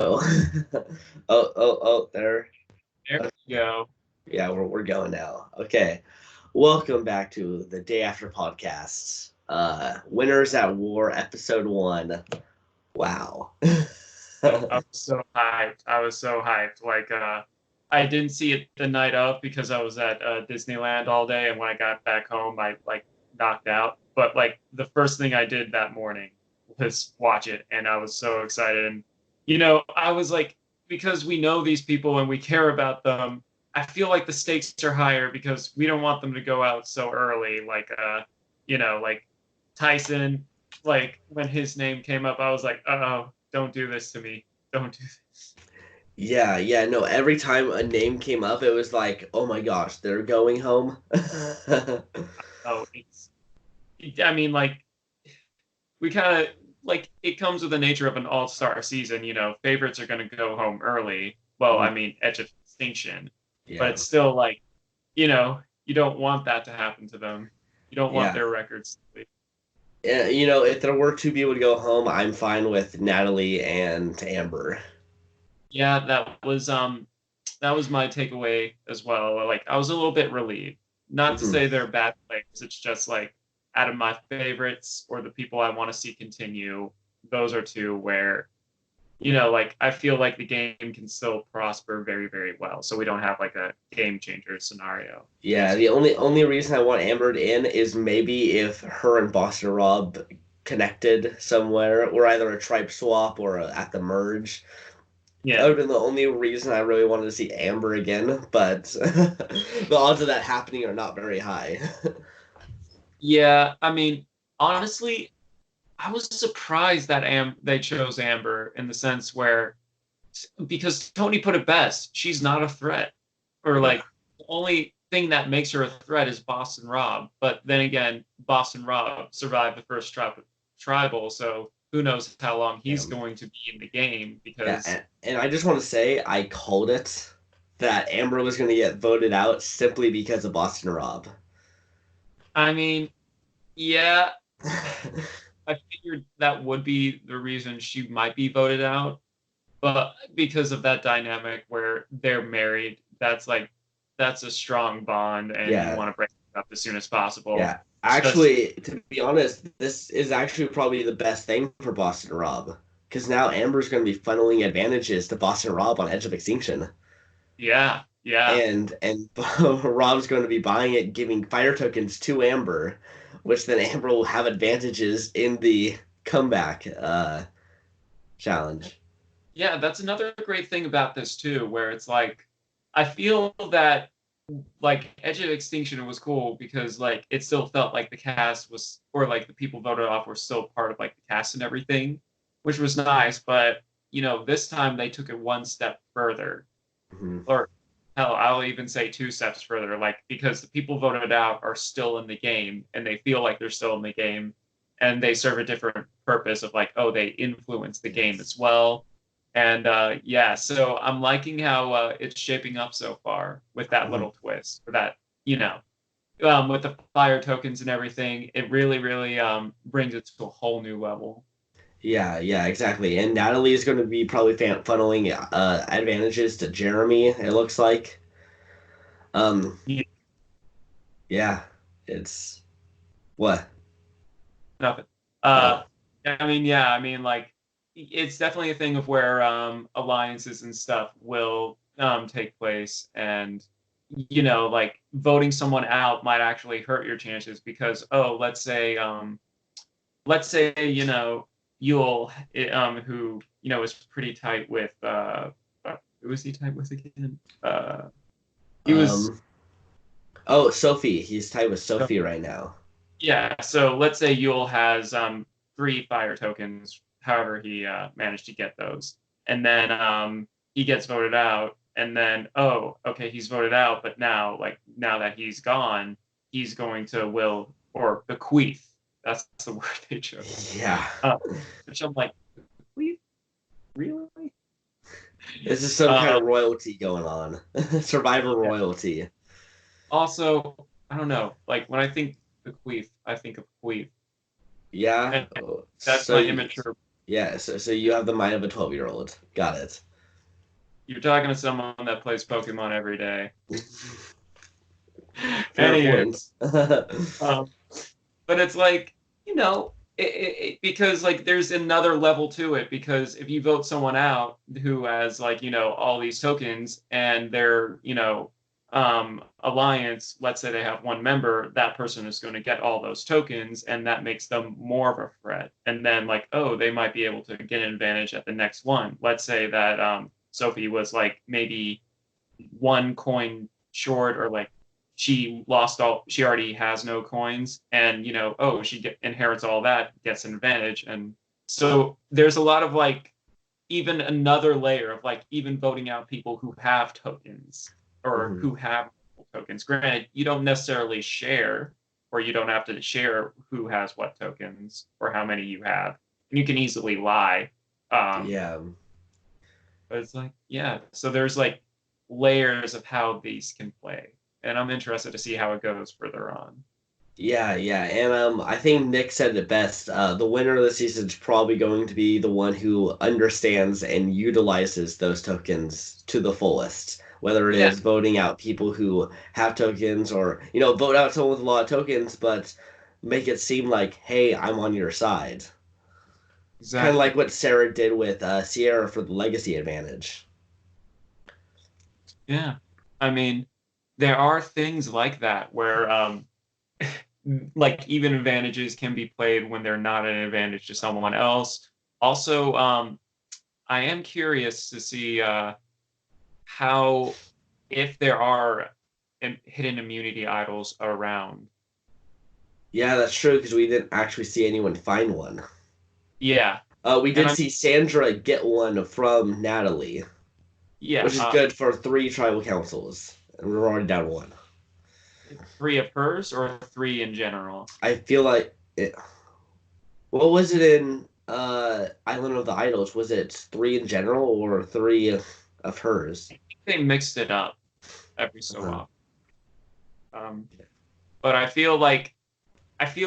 Oh, oh, there. There we go. Yeah, we're going now. Okay. Welcome back to the Day After Podcast. Winners at War, Episode 1. Wow. Oh, I was so hyped. I was so hyped. I didn't see it the night of because I was at Disneyland all day, and when I got back home, I knocked out. But the first thing I did that morning was watch it, and I was so excited. And I was like, because we know these people and we care about them. I feel like the stakes are higher because we don't want them to go out so early. Like Tyson. Like when his name came up, I was like, oh, don't do this to me. Don't do this. Yeah, no, every time a name came up, it was like, oh my gosh, they're going home. Oh, I mean, we kind of, it comes with the nature of an all-star season. Favorites are going to go home early. Well, I mean, edge of extinction, but Yeah, it's still you don't want that to happen to them. You don't want yeah. their records to be. Yeah, if there were two people to go home, I'm fine with Natalie and Amber. Yeah, that was my takeaway as well. Like I was a little bit relieved. Not to hmm say they're bad players. It's just like out of my favorites or the people I want to see continue, those are two where, I feel like the game can still prosper very, very well. So we don't have like a game changer scenario. Yeah, the only reason I want Amber in is maybe if her and Boston Rob connected somewhere, or either a tribe swap or at the merge. That would Yeah. have been the only reason I really wanted to see Amber again, but the odds of that happening are not very high. Yeah. I mean, honestly, I was surprised that they chose Amber in the sense where because Tony put it best, she's not a threat. Or Yeah. the only thing that makes her a threat is Boston Rob. But then again, Boston Rob survived the first tribal, so who knows how long Yeah. he's going to be in the game Yeah, because and I just want to say I called it that Amber was going to get voted out simply because of Boston Rob. I mean, yeah, I figured that would be the reason she might be voted out. But because of that dynamic where they're married, that's a strong bond, and you Yeah, want to break it up as soon as possible. yeah. Just Actually, to be honest, this is actually probably the best thing for Boston Rob. Because now Amber's going to be funneling advantages to Boston Rob on Edge of Extinction. yeah, yeah, And Rob's going to be buying it, giving fire tokens to Amber, which then Amber will have advantages in the comeback challenge. yeah. That's another great thing about this too, where it's like I feel that Edge of Extinction was cool because it still felt like the cast was or the people voted off were still part of the cast and everything, which was nice. But this time they took it one step further, Mhm. or hell, I'll even say two steps further, because the people voted out are still in the game and they feel like they're still in the game and they serve a different purpose of oh, they influence the game as well. And yeah, so I'm liking how it's shaping up so far with that Mhm. little twist, for that, with the fire tokens and everything, it really, really brings it to a whole new level. Yeah, exactly. And Natalie is going to be probably funneling advantages to Jeremy, it looks like. Um, Yeah, yeah, it's what? nothing. Oh, Uh, I mean, yeah, I mean, it's definitely a thing of where alliances and stuff will take place, and voting someone out might actually hurt your chances because oh, let's say Yule who is pretty tight with who was he tight with again? He was um, oh, Sophie. He's tied with Sophie right now. Yeah, so let's say Yule has three fire tokens, however he managed to get those, and then he gets voted out, and then oh, okay, he's voted out, but now that he's gone, he's going to will or bequeath. That's the word they chose. Yeah. Uh, which I'm like, bequeath, really? This is some kind Uh, of royalty going on. Survivor yeah. royalty. Also, I don't know. Like when I think of bequeath, Yeah. and that's So my you, immature. Yeah, so you have the mind of a 12-year-old. Got it. You're talking to someone that plays Pokemon every day. Fair Anywho, point. um, but it's like, because like there's another level to it, because if you vote someone out who has like, all these tokens and their, alliance, let's say they have one member, that person is going to get all those tokens and that makes them more of a threat. And then like, oh, they might be able to get an advantage at the next one. Let's say that Sophie was like maybe one coin short, or like she already has no coins, and oh, inherits all that, gets an advantage. And so there's a lot of like even another layer of like even voting out people who have tokens, or Mhm. who have tokens. Granted, you don't necessarily share, or you don't have to share who has what tokens or how many you have, and you can easily lie. um, Yeah. but it's like, yeah, so there's like layers of how these can play. And I'm interested to see how it goes further on. Yeah, yeah, and I think Nick said it best. The winner of the season is probably going to be the one who understands and utilizes those tokens to the fullest. Whether it Yeah, is voting out people who have tokens, or vote out someone with a lot of tokens, but make it seem like, hey, I'm on your side. Kind of like exactly. what Sarah did with Sierra for the legacy advantage. Yeah. I mean, there are things like that where like even advantages can be played when they're not an advantage to someone else. Also, I am curious to see how, if there are hidden immunity idols around. Yeah, that's true because we didn't actually see anyone find one. Yeah. We And did see Sandra get one from Natalie, yeah, which is good for three tribal councils, and we're already down one. three of hers or three in general? I feel like it. What was it in Island of the Idols? Was it three in general or three of hers? They mixed it up every so Uh-huh. often. Um, but I feel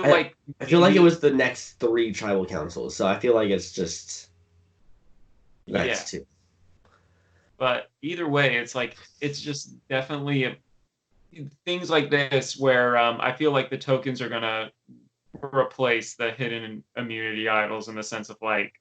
I like I feel like it maybe, was the next three tribal councils, so I feel like it's just the yeah. next two. But either way, it's like it's just definitely things like this where I feel like the tokens are gonna replace the hidden immunity idols, in the sense of like,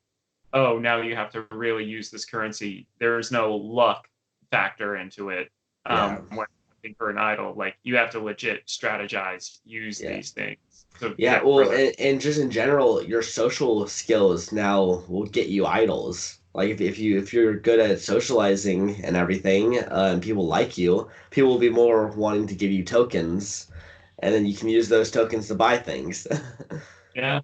oh, now you have to really use this currency. There's no luck factor into it. Yeah, When looking for an idol, like you have to legit strategize, use yeah. these things to Yeah, get well, further. and just in general, your social skills now will get you idols. Like if you're good at socializing and everything, and people like you, people will be more wanting to give you tokens, and then you can use those tokens to buy things. Yeah,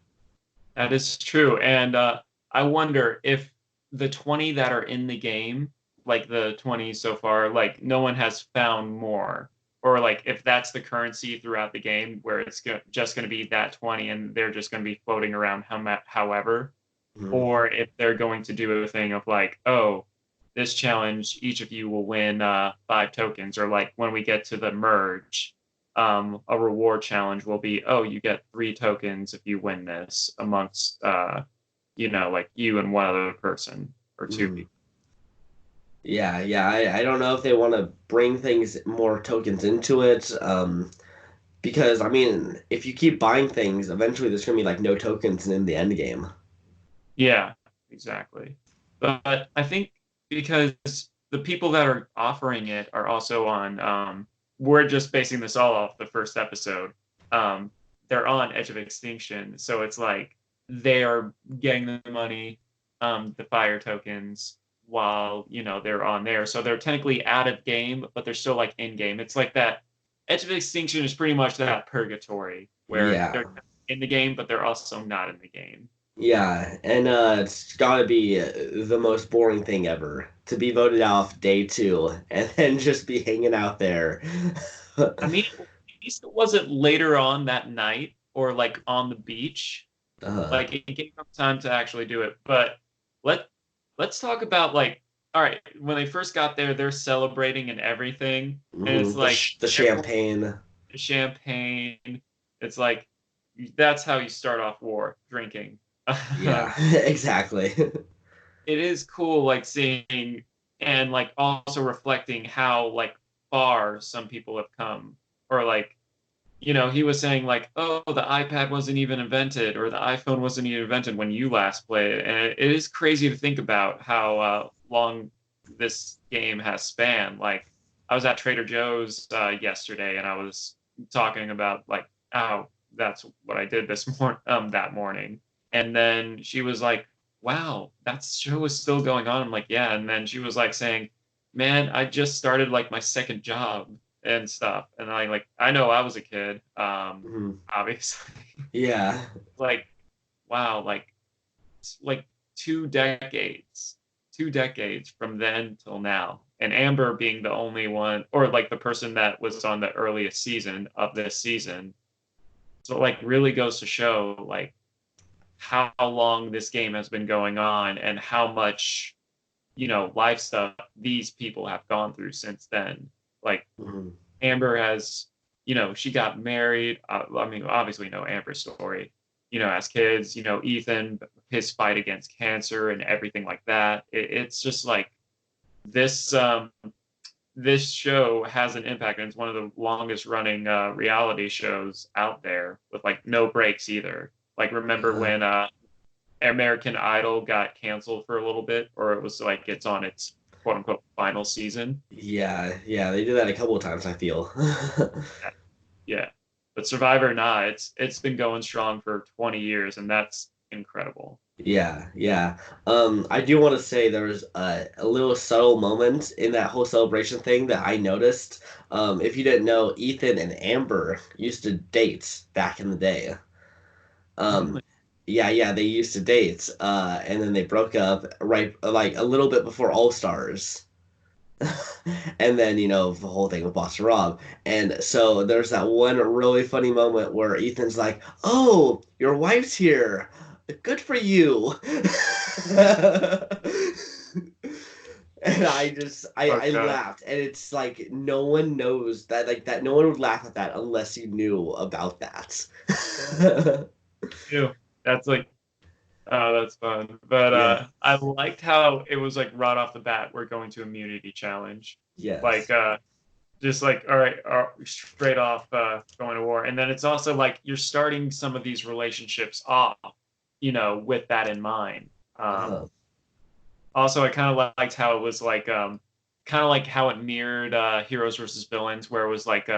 that is true. And I wonder if the 20 that are in the game, like the 20 so far, like no one has found more. Or like if that's the currency throughout the game, where it's just going to be that 20 and they're just going to be floating around however. Mhm. Or if they're going to do a thing of like, oh, this challenge, each of you will win 5 tokens. Or like when we get to the merge, a reward challenge will be, oh, you get 3 tokens if you win this amongst, like you and one other person or two Mhm. people. Yeah, yeah. I don't know if they want to bring things more tokens into it. Because I mean, if you keep buying things, eventually there's gonna be like no tokens in the end game. Yeah, exactly. But I think because the people that are offering it are also on, we're just basing this all off the first episode. Um, they're on Edge of Extinction. So it's like they are getting the money, the fire tokens, while, they're on there. So they're technically out of game, but they're still like in game. It's like that. Edge of Extinction is pretty much that purgatory where Yeah. they're in the game, but they're also not in the game. Yeah, and it's gotta be the most boring thing ever to be voted off day two and then just be hanging out there. I mean, at least it wasn't later on that night or like on the beach. uh, Like it gave them time to actually do it. But let let's talk about like, all right, when they first got there, they're celebrating and everything, and it's like the everyone champagne. champagne. It's like that's how you start off war, drinking. Yeah, exactly. It is cool like seeing and like also reflecting how like far some people have come, or like, he was saying like, oh, the iPad wasn't even invented or the iPhone wasn't even invented when you last played it. And it is crazy to think about how long this game has spanned. Like, I was at Trader Joe's yesterday, and I was talking about like, oh, that's what I did that morning. And then she was like, wow, that show is still going on. I'm like, yeah. And then she was like saying, man, I just started like my second job and stuff. And I know I was a kid, Mhm. obviously. Yeah. Like, wow, like 2 decades, 2 decades from then till now. And Amber being the only one, or like the person that was on the earliest season of this season. So like really goes to show like how long this game has been going on and how much, life stuff these people have gone through since then. Like Mhm. Amber has, she got married. I mean, obviously, you know Amber's story. As kids, Ethan, his fight against cancer and everything like that. It's just like this. This show has an impact, and it's one of the longest running reality shows out there with like no breaks either. Like, remember Yeah. when American Idol got canceled for a little bit, or it was like it's on its quote unquote final season? Yeah, yeah, they do that a couple of times, I feel. Yeah. But Survivor, nah, it's been going strong for 20 years, and that's incredible. Yeah, yeah. I do want to say there was a little subtle moment in that whole celebration thing that I noticed. If you didn't know, Ethan and Amber used to date back in the day. Oh, Um, really? yeah, yeah, they used to date, and then they broke up right like a little bit before All Stars. And then, the whole thing with Boston Rob. And so there's that one really funny moment where Ethan's like, "Oh, your wife's here. Good for you." And I Okay. laughed, and it's like no one knows that, like, that no one would laugh at that unless you knew about that. Ew. That's like, oh, that's fun. But Yeah. I liked how it was like right off the bat, we're going to immunity challenge. Like, Yes. just like, all right, straight off going to war. And then it's also like you're starting some of these relationships off, with that in mind. Uh-huh. Also, I kind of liked how it was like, kind of like how it mirrored Heroes versus Villains, where it was like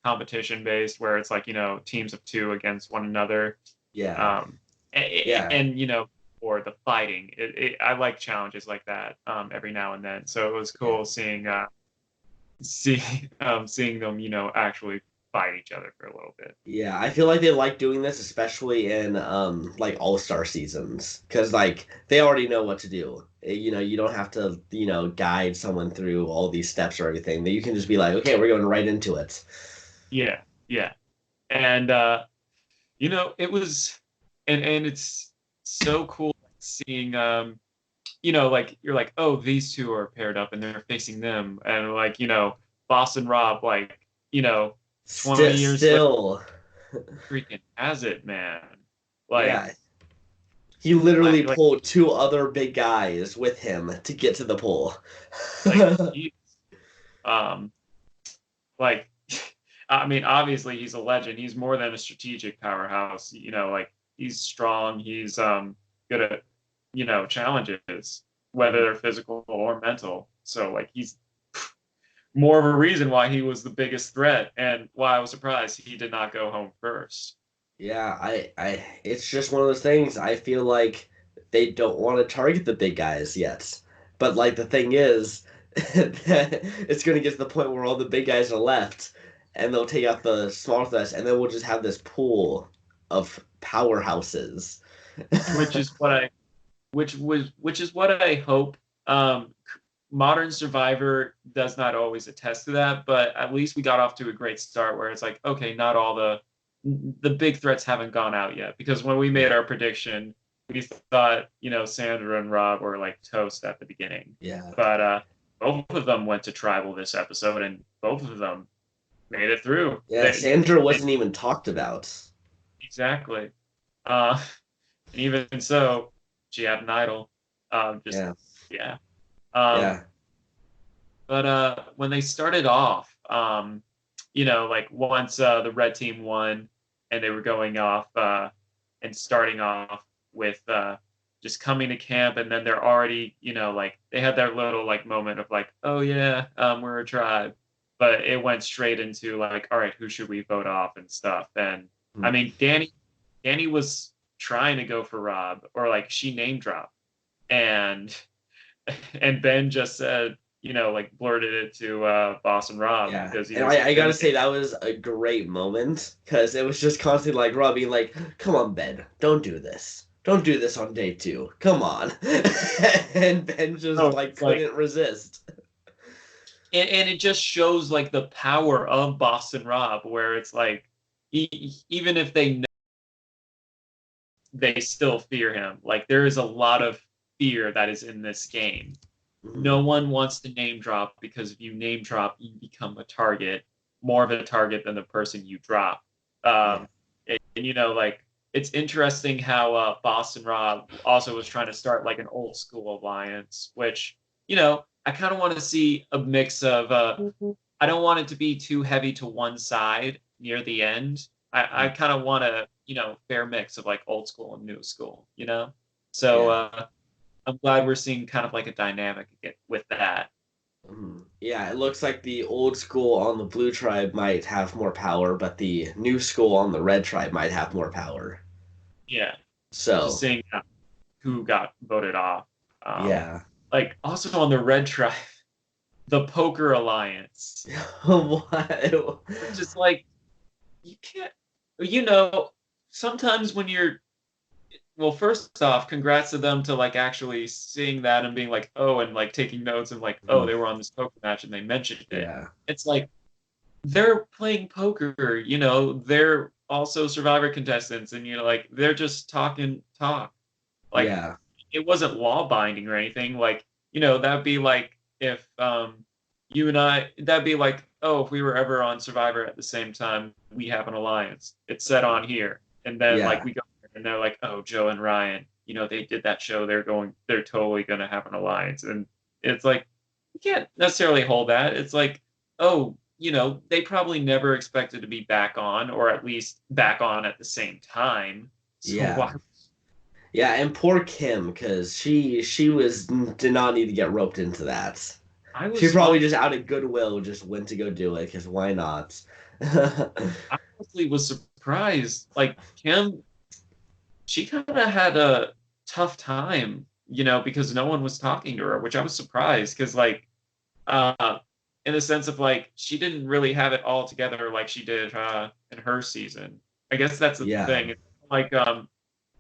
competition based, where it's like, teams of two against one another. Yeah. Um, Yeah. and, or the fighting. I like challenges like that every now and then. So it was Yeah. cool seeing them, actually fight each other for a little bit. Yeah, I feel like they like doing this, especially in like all-star seasons, because like they already know what to do. You don't have to, guide someone through all these steps or everything. That you can just be like, okay, we're going right into it. Yeah, yeah. And it was, and it's so cool seeing like you're like, oh, these two are paired up and they're facing them, and like, Boston Rob, like, 20 years later, Still, freaking has it, man. Like, yeah, he literally like, pulled two other big guys with him to get to the pool. he, um, like, I mean, obviously he's a legend. He's more than a strategic powerhouse. Like, he's strong. He's good at challenges, whether they're physical or mental. So like he's more of a reason why he was the biggest threat and why I was surprised he did not go home first. Yeah, it's just one of those things. I feel like they don't want to target the big guys yet. But like the thing is, it's going to get to the point where all the big guys are left, and they'll take out the smaller threats, and then we'll just have this pool of powerhouses. which is what I which is what I hope. Modern Survivor does not always attest to that, but at least we got off to a great start where it's like, okay, not all the big threats haven't gone out yet. Because when we made Yeah, our prediction, we thought, Sandra and Rob were like toast at the beginning. yeah, But both of them went to tribal this episode, and both of them made it through. yeah. Sandra wasn't even talked about. Exactly. Uh, And even so, she had an idol. Just Yeah, yeah. Um, yeah, but when they started off, like once the red team won and they were going off and starting off with just coming to camp, and then they're already, like they had their little like moment of like, oh yeah, we're a tribe, but it went straight into like, all right, who should we vote off and stuff. And I mm, mean, Danny was trying to go for Rob, or like she name dropped, and and Ben just said, like blurted it to Boss and Rob yeah. because he And was I gotta say intimidated. that was a great moment because it was just constantly like Rob being like, "Come on, Ben, don't do this. Don't do this on day two. Come on." And Ben just So like it's like, couldn't resist. and it just shows like the power of Boss and Rob, where it's like, even if they know, they still fear him. Like there is a lot of fear that is in this game. Mhm. No one wants to name drop because if you name drop, you become a target, more of a target than the person you drop. Yeah. And like it's interesting how Boston Rob also was trying to start like an old school alliance, which I kind of want to see a mix of. I don't want it to be too heavy to one side near the end. I kind of want a fair mix of like old school and new school. So Yeah. I'm glad we're seeing kind of like a dynamic with that. Yeah, it looks like the old school on the blue tribe might have more power, but the new school on the red tribe might have more power. Yeah, just So, seeing who got voted off. Um, yeah. like also on the red tribe, the Poker Alliance, What? which is like you can't, you know, sometimes when you're well, first off, congrats to them to like actually seeing that and being like, oh, and like taking notes and like, oh, Mhm. they were on this poker match and they mentioned it. Yeah. It's like they're playing poker, they're also Survivor contestants, and like they're just talking talk. Like Yeah. it wasn't law binding or anything. Like, that'd be like if you and I that'd be like, oh, if we were ever on Survivor at the same time, we have an alliance. It's set on here. And then like Yeah. we go and they're like, oh, Joe and Ryan, they did that show, they're totally gonna have an alliance. And it's like you can't necessarily hold that. It's like, oh, they probably never expected to be back on, or at least back on at the same time. So Yeah. why Yeah, and poor Kim, because she was did not need to get roped into that. I She was probably on just out of goodwill just went to go do it, because why not? I honestly was surprised. Like Kim, she kind of had a tough time, because no one was talking to her, which I was surprised because, like, in the sense of like she didn't really have it all together like she did in her season. I guess that's the Yeah. thing.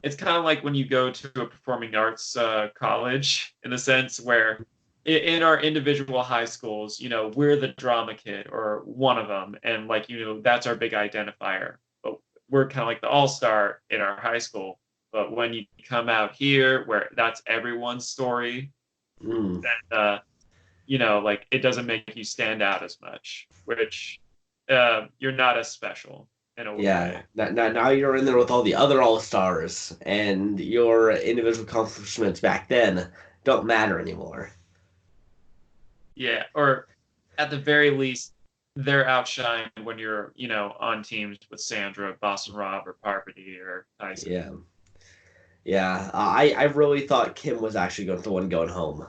It's kind of like when you go to a performing arts college in the sense where in our individual high schools, we're the drama kid or one of them, and like that's our big identifier. But we're kind of like the all-star in our high school. But when you come out here, where that's everyone's story, Mm. then like it doesn't make you stand out as much, which you're not as special in a Yeah. way. Now you're in there with all the other all stars, and your individual accomplishments back then don't matter anymore. Yeah, or at the very least, they're outshined when you're, on teams with Sandra, Boston Rob, or Parvati or Tyson. Yeah. Yeah. I really thought Kim was actually going to the one going home.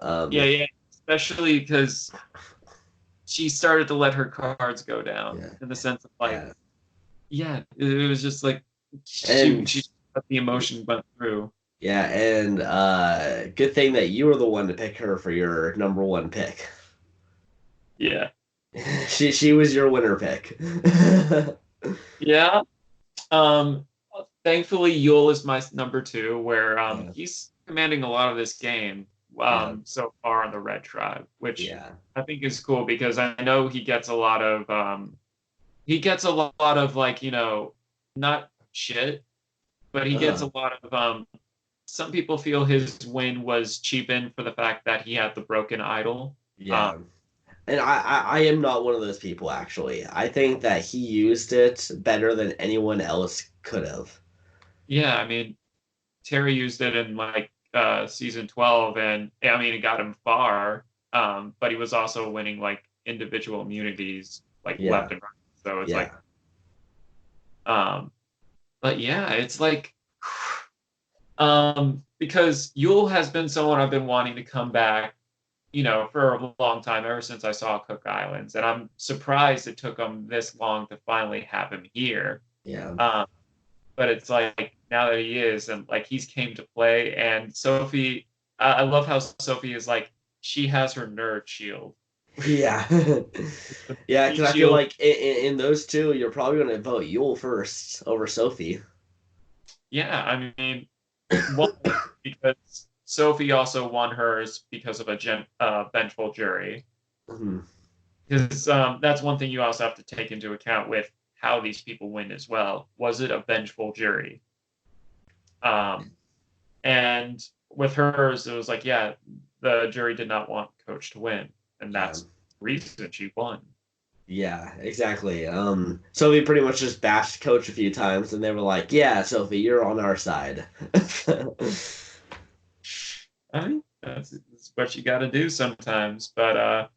Yeah, Um. yeah, especially because she started to let her cards go down Yeah. in the sense of like, Yeah. yeah, it was just like And she let the emotion went through. yeah, and good thing that you were the one to pick her for your number one pick. Yeah, She was your winner pick. yeah. Um, Thankfully, Yule is my number two, where Yeah, he's commanding a lot of this game yeah, so far on the Red Tribe, which yeah. I think is cool because I know he gets a lot of like not shit, but he gets Uh, a lot of some people feel his win was cheapened for the fact that he had the broken idol. Um, yeah. And I am not one of those people actually. I think that he used it better than anyone else could have. yeah, I mean. Terry used it in like season 12, and I mean, it got him far. But he was also winning like individual immunities like left Yeah, and right. So it's like, yeah, um, but yeah, it's like, because Yule has been someone I've been wanting to come back, for a long time, ever since I saw Cook Islands, and I'm surprised it took him this long to finally have him here. yeah, Um, but it's like now that he is, and like he's came to play, and Sophie, I love how Sophie is like she has her nerd shield. yeah, The yeah. meat Because I feel shield. like in those two, you're probably gonna vote Yule first over Sophie. Yeah, I mean, one, because Sophie also won hers because of a vengeful jury. Mhm. Because that's one thing you also have to take into account with how these people win as well. Was it a vengeful jury? Um, and with hers, it was like, yeah, the jury did not want Coach to win, and Yeah, that's the reason she won. yeah, exactly. Sophie pretty much just bashed Coach a few times, and they were like, "Yeah, Sophie, you're on our side." I mean, that's what you got to do sometimes. But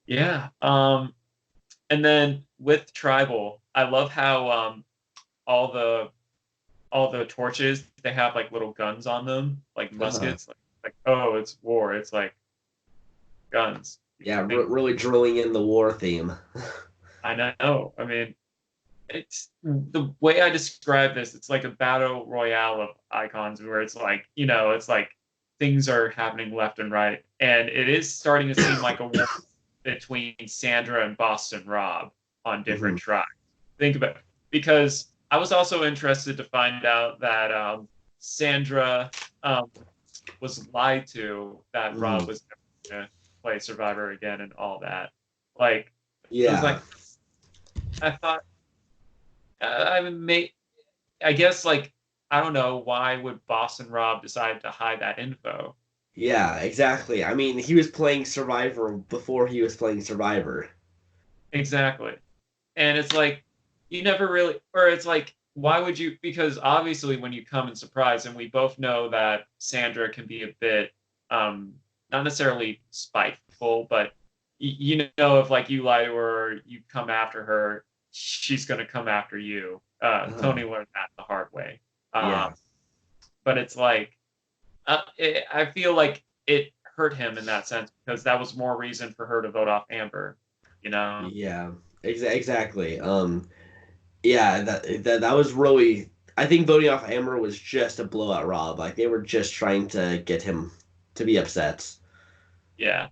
yeah. And then with tribal, I love how all the all the torches they have like little guns on them, like Uh, muskets. Like oh, it's war. It's like guns. You yeah, think really drilling in the war theme. I know. I mean, it's the way I describe this. It's like a battle royale of icons, where it's like it's like things are happening left and right, and it is starting to seem like a war between Sandra and Boston Rob on Mhm. different tracks. Think about it. Because I was also interested to find out that Sandra um, was lied to that Rob Mhm. was going to play Survivor again and all that. Like it was Yeah, like I thought I may I guess like I don't know why would Boston Rob decide to hide that info. yeah, exactly. I mean, he was playing Survivor before he was playing Survivor. Exactly. And it's like you never really, or it's like why would you, because obviously when you come in surprise, and we both know that Sandra can be a bit um not necessarily spiteful, but if like you lie to her, you come after her, she's going to come after you. Uh, Tony learned that the hard way. yeah, But it's like I feel like it hurt him in that sense, because that was more reason for her to vote off Amber, you know. yeah, exactly. Yeah, that was really. I think voting off Amber was just a blowout Rob. Like they were just trying to get him to be upset. Yeah.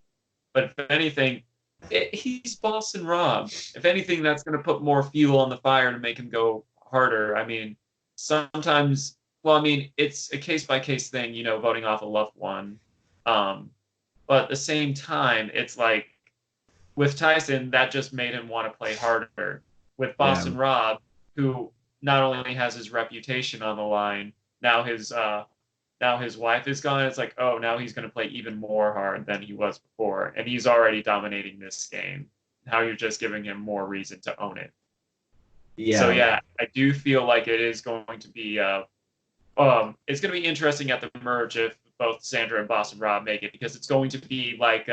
But if anything, he's Boston Rob. If anything, that's going to put more fuel on the fire to make him go harder. I mean, sometimes, well, I mean, it's a case by case thing, voting off a loved one. Um, but at the same time, it's like with Tyson, that just made him want to play harder. With Yeah, Boston Rob, who not only has his reputation on the line, now his wife is gone. It's like, oh, now he's going to play even more hard than he was before, and he's already dominating this game. Now you're just giving him more reason to own it. So yeah, yeah, I do feel like it is going to be it's going to be interesting at the merge if both Sandra and Boston Rob make it, because it's going to be like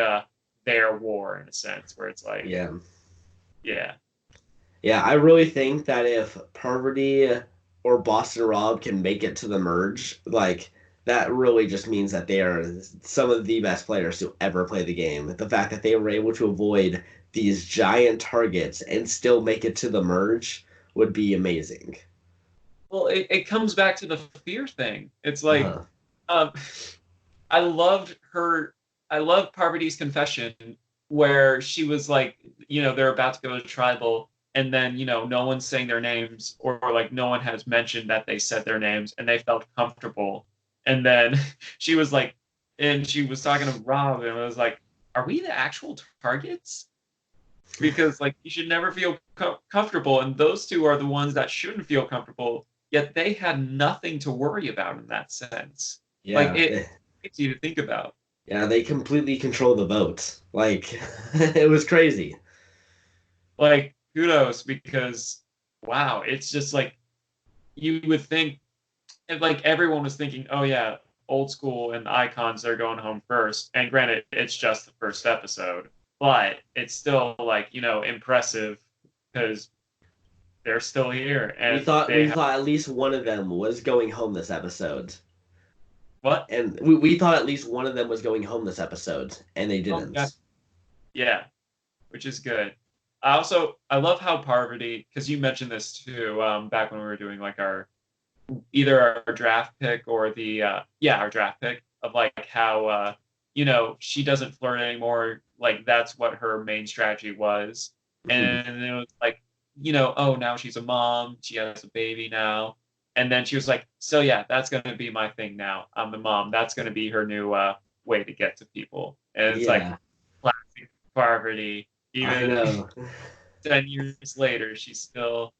their war in a sense, where it's like, yeah, yeah, yeah. I really think that if Parvati or Boston Rob can make it to the merge, like that really just means that they are some of the best players to ever play the game. The fact that they were able to avoid these giant targets and still make it to the merge would be amazing. well, it comes back to the fear thing. It's like Uh-huh. um, I loved her. I loved Parvati's confession, where she was like, they're about to go to tribal, and then no one's saying their names, or like no one has mentioned that they said their names, and they felt comfortable. And then she was like, and she was talking to Rob, and it was like, are we the actual targets? Because like you should never feel comfortable, and those two are the ones that shouldn't feel comfortable. Yet they had nothing to worry about in that sense. Like Yeah, it makes you to think about. yeah, they completely control the vote. Like it was crazy. Like kudos, because wow, it's just like you would think. and like everyone was thinking, oh yeah, old school and icons are going home first. And granted, it's just the first episode, but it's still like, impressive because they're still here We and thought they we have thought at least one of them was going home this episode. what? And we thought at least one of them was going home this episode, and they Oh yeah, didn't. yeah, which is good. I love how Parvati, because you mentioned this too, back when we were doing like our either our draft pick or the our draft pick of like how she doesn't flirt anymore, like that's what her main strategy was. Mhm. And it was like, oh, now she's a mom, she has a baby now, and then she was like, so yeah, that's going to be my thing now, I'm the mom, that's going to be her new way to get to people. And it's like Yeah, classic Parvati. I Even know. 10 years later, she still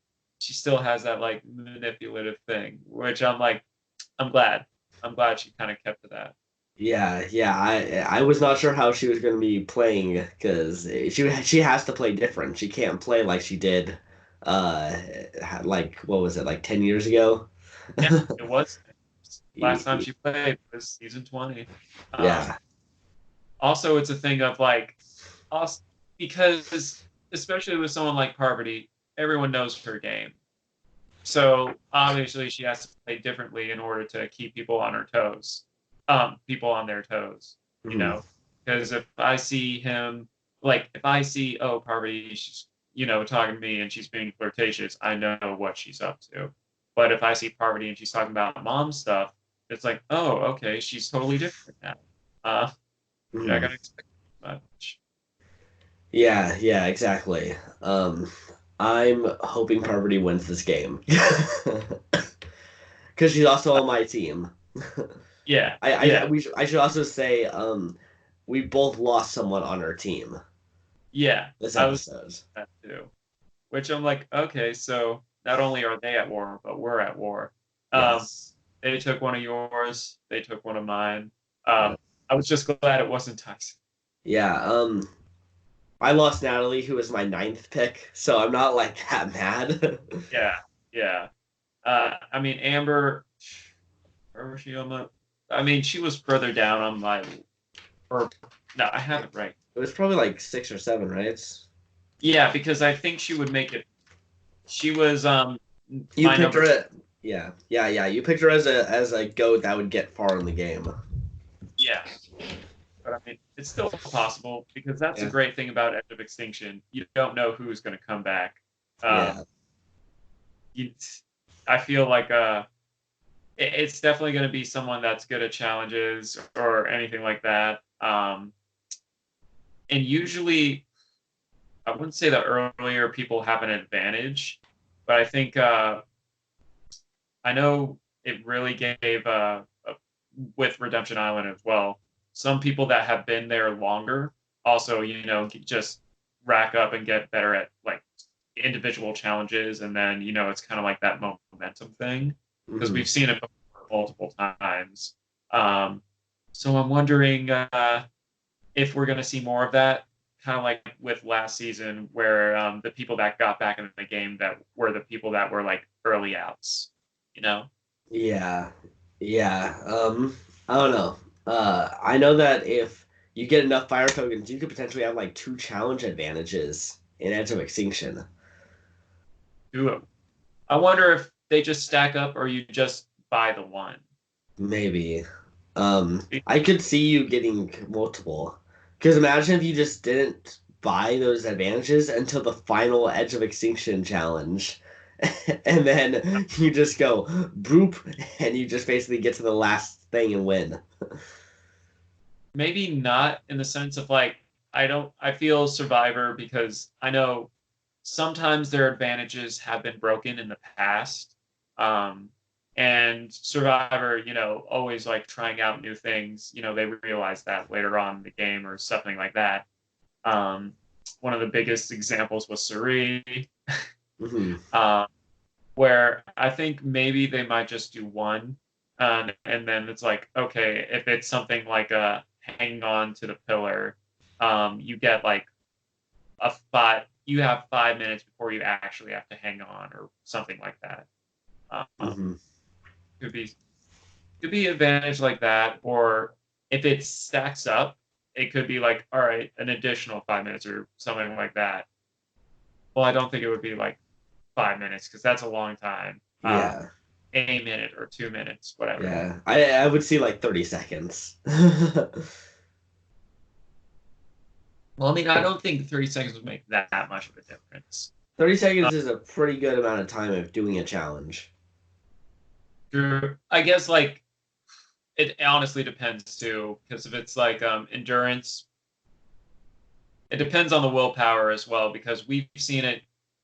has that like manipulative thing, which I'm glad. I'm glad she kind of kept to that. Yeah, yeah. I was not sure how she was going to be playing because she has to play different. She can't play like she did, uh, like what was it, like 10 years ago? Yeah, it was last time Y- she played was season 20. Um, Yeah. Also, it's a thing of like, also, because especially with someone like Parvati, everyone knows her game. So obviously she has to play differently in order to keep people on their toes, you Mhm. know? Because if I see, oh, Parvati, she's, talking to me and she's being flirtatious, I know what she's up to. But if I see Parvati and she's talking about mom stuff, it's like, oh, okay, she's totally different now. You're not Mhm. gonna expect much. Yeah, yeah, exactly. I'm hoping Parvati wins this game because she's also on my team. Yeah, I yeah, we I should also say we both lost someone on our team yeah. this I was episode. that too. Which I'm like, okay, so not only are they at war, but we're at war. Um, Yes. they took one of yours, they took one of mine. Yeah. Um, I was just glad it wasn't Tyson. Yeah. I lost Natalie, who was my ninth pick, so I'm not like that mad. Yeah, yeah. I mean, Amber, where was she on the? I mean, she was further down on my, or no, I have it right. It was probably like 6 or 7, right? Yeah, because I think she would make it. She was You my picked number her two. at Yeah, yeah, yeah. You picked her as a goat that would get far in the game. Yeah, but I mean, it's still possible because that's a Yeah, great thing about Edge of Extinction. You don't know who's going to come back. yeah, Um, you, I feel like it's definitely going to be someone that's good at challenges or anything like that. And usually, I wouldn't say that earlier people have an advantage, but I think I know it really gave with Redemption Island as well. Some people that have been there longer also, just rack up and get better at like individual challenges, and then it's kind of like that momentum thing because hmm we've seen it before multiple times. Um, so I'm wondering if we're going to see more of that, kind of like with last season, where the people that got back into the game that were the people that were like early outs, you know? yeah, yeah. I don't know. I know that if you get enough fire tokens, you could potentially have like 2 challenge advantages in Edge of Extinction. Who I wonder if they just stack up or you just buy the one. Maybe. I could see you getting multiple. Because imagine if you just didn't buy those advantages until the final Edge of Extinction challenge. And then you just go broop and you just basically get to the last thing and win. Maybe not in the sense of like I feel Survivor because I know sometimes their advantages have been broken in the past. Um, and Survivor, always like trying out new things, they realize that later on in the game or something like that. Um, One of the biggest examples was Suri, hmm uh, where I think maybe they might just do one. And then it's like, okay, if it's something like hanging on to the pillar, you get like you have 5 minutes before you actually have to hang on or something like that. Um, hmm Could be could be advantage like that, or if it stacks up, it could be like, all right, an additional 5 minutes or something like that. Well, I don't think it would be like 5 minutes because that's a long time. Yeah. A minute or 2 minutes, whatever. Yeah. I would see like 30 seconds. Well, I mean, I don't think 30 seconds would make that much of a difference. 30 Uh, seconds is a pretty good amount of time of doing a challenge. I guess like it honestly depends too, because if it's like endurance, it depends on the willpower as well. Because we've seen it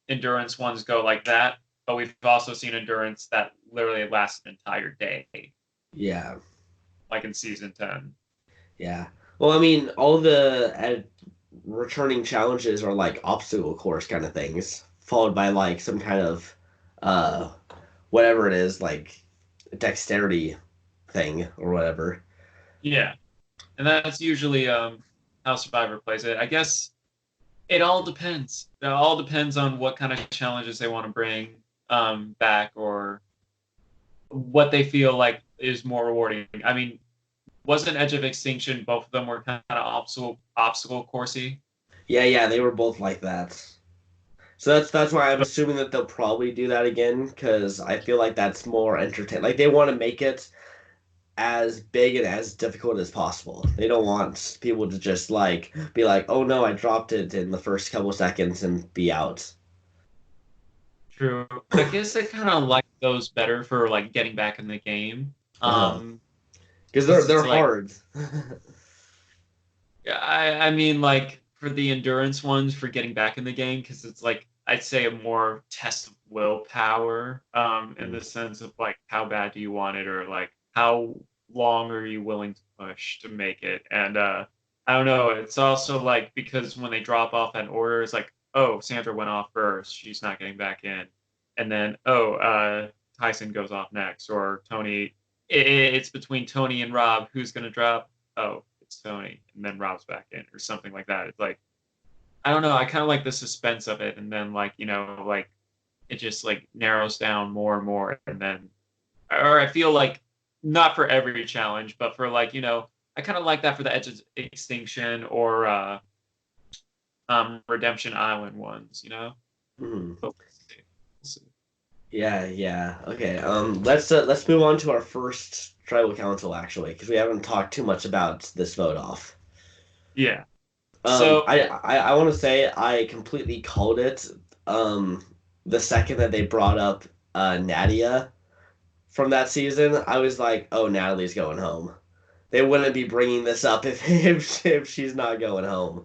endurance ones go like that, but we've also seen endurance that literally lasts an entire day, Yeah. like in season 10. Yeah. Well, I mean, all the returning challenges are like obstacle course kind of things, followed by like some kind of uh whatever it is, like dexterity thing or whatever. Yeah, and that's usually how Survivor plays it. I guess it all depends. It all depends on what kind of challenges they want to bring back, or what they feel like is more rewarding. I mean, wasn't Edge of Extinction, both of them were kind of obstacle coursey? Yeah, yeah, they were both like that. So that's why I'm assuming that they'll probably do that again because I feel like that's more entertaining. Like they want to make it as big and as difficult as possible. They don't want people to just like be like, "Oh no, I dropped it in the first couple seconds and be out." True. I guess I kind of like those better for like getting back in the game. Uh-huh. Because Because they're it's like, hard. yeah, I mean, like for the endurance ones for getting back in the game, because it's like I'd say a more test of willpower, in the sense of like how bad do you want it, or like how long are you willing to push to make it, and I don't know. It's also like because when they drop off an order, it's like, oh, Sandra went off first, she's not getting back in, and then oh, Tyson goes off next, or Tony. It's between Tony and Rob, who's gonna drop? Oh, it's Tony, and then Rob's back in, or something like that. It's like I don't know. I kind of like the suspense of it, and then like like it just like narrows down more and more, and then or I feel like not for every challenge, but for like I kind of like that for the Edge of Extinction or Redemption Island ones. Mhm. But we'll see. We'll see. Yeah, yeah. Okay. Let's move on to our first tribal council actually, because we haven't talked too much about this vote off. Yeah. So I want to say I completely called it. Um, the second that they brought up Nadia from that season, I was like, oh, Natalie's going home. They wouldn't be bringing this up if she's not going home.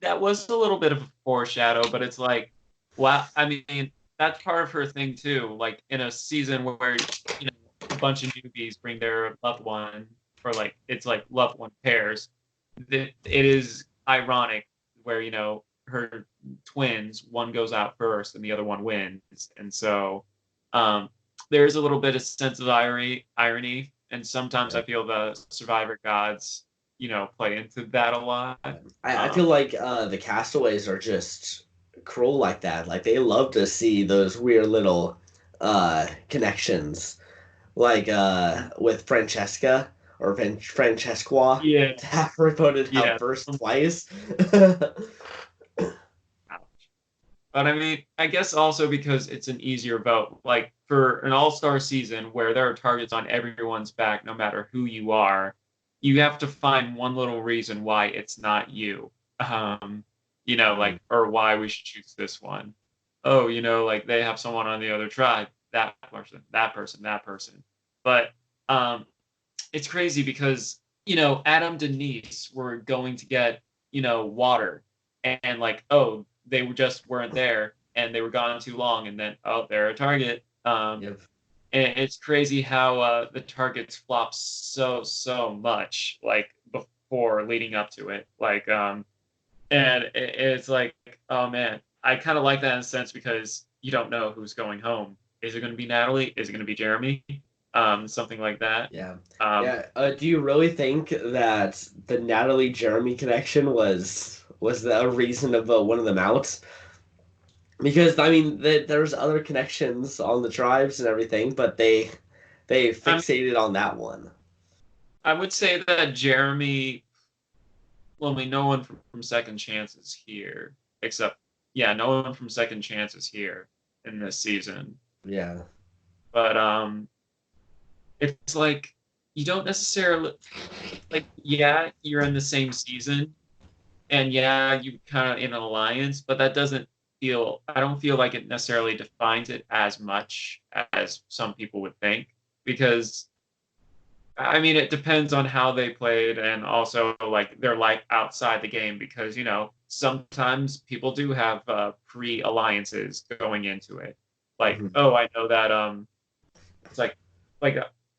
that was a little bit of a foreshadow, but it's like, wow. I mean, that's part of her thing too. Like in a season where a bunch of newbies bring their loved one, or like it's like loved one pairs. It is ironic where her twins, one goes out first and the other one wins, and so um, there's a little bit of sense of irony, and sometimes I Yeah. feel the Survivor gods, play into that a lot. I feel like the castaways are just cruel like that. Like they love to see those weird little connections, like with Francesca or Francesqua Yeah, to have her voted out yeah. first twice. But I mean, I guess also because it's an easier vote. Like for an all-star season where there are targets on everyone's back, no matter who you are, you have to find one little reason why it's not you. Like, or why we should choose this one. Oh, like they have someone on the other tribe, that person, that person, that person. But um, it's crazy because Adam Denise were going to get water, and like oh they just weren't there, and they were gone too long, and then oh they're a target. Yep. And it's crazy how the targets flop so much like before leading up to it, like and it's like oh man, I kind of like that in a sense because you don't know who's going home. Is it going to be Natalie? Is it going to be Jeremy? Something like that. Yeah. um, Yeah. Do you really think that the Natalie Jeremy connection was the reason to vote one of them out? Because I mean, there's other connections on the tribes and everything, but they I mean, fixated on that one. I would say that Jeremy, well, I mean, no one from Second Chances here, except, yeah, no one from Second Chances here in this season. Yeah. But it's like you don't necessarily like, yeah, you're in the same season, and yeah, you kind of in an alliance, but that doesn't feel. I don't feel like it necessarily defines it as much as some people would think, because I mean, it depends on how they played and also like their life outside the game because, sometimes people do have pre-alliances going into it. Like, Mhm. oh, I know that it's like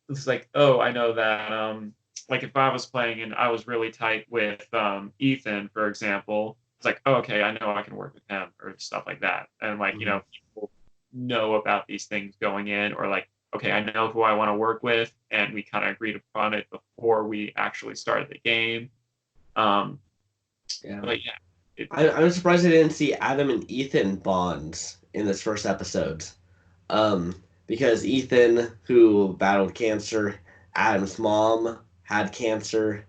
it's like, oh, I know that like if I was playing and I was really tight with Ethan, for example, it's like, oh, okay, I know I can work with him or stuff like that. And like, Mhm. people know about these things going in, or like, okay, I know who I want to work with, and we kind of agreed upon it before we actually started the game. Um, Yeah. but yeah, it, I'm surprised I didn't see Adam and Ethan bonds in this first episode. Because Ethan, who battled cancer, Adam's mom had cancer.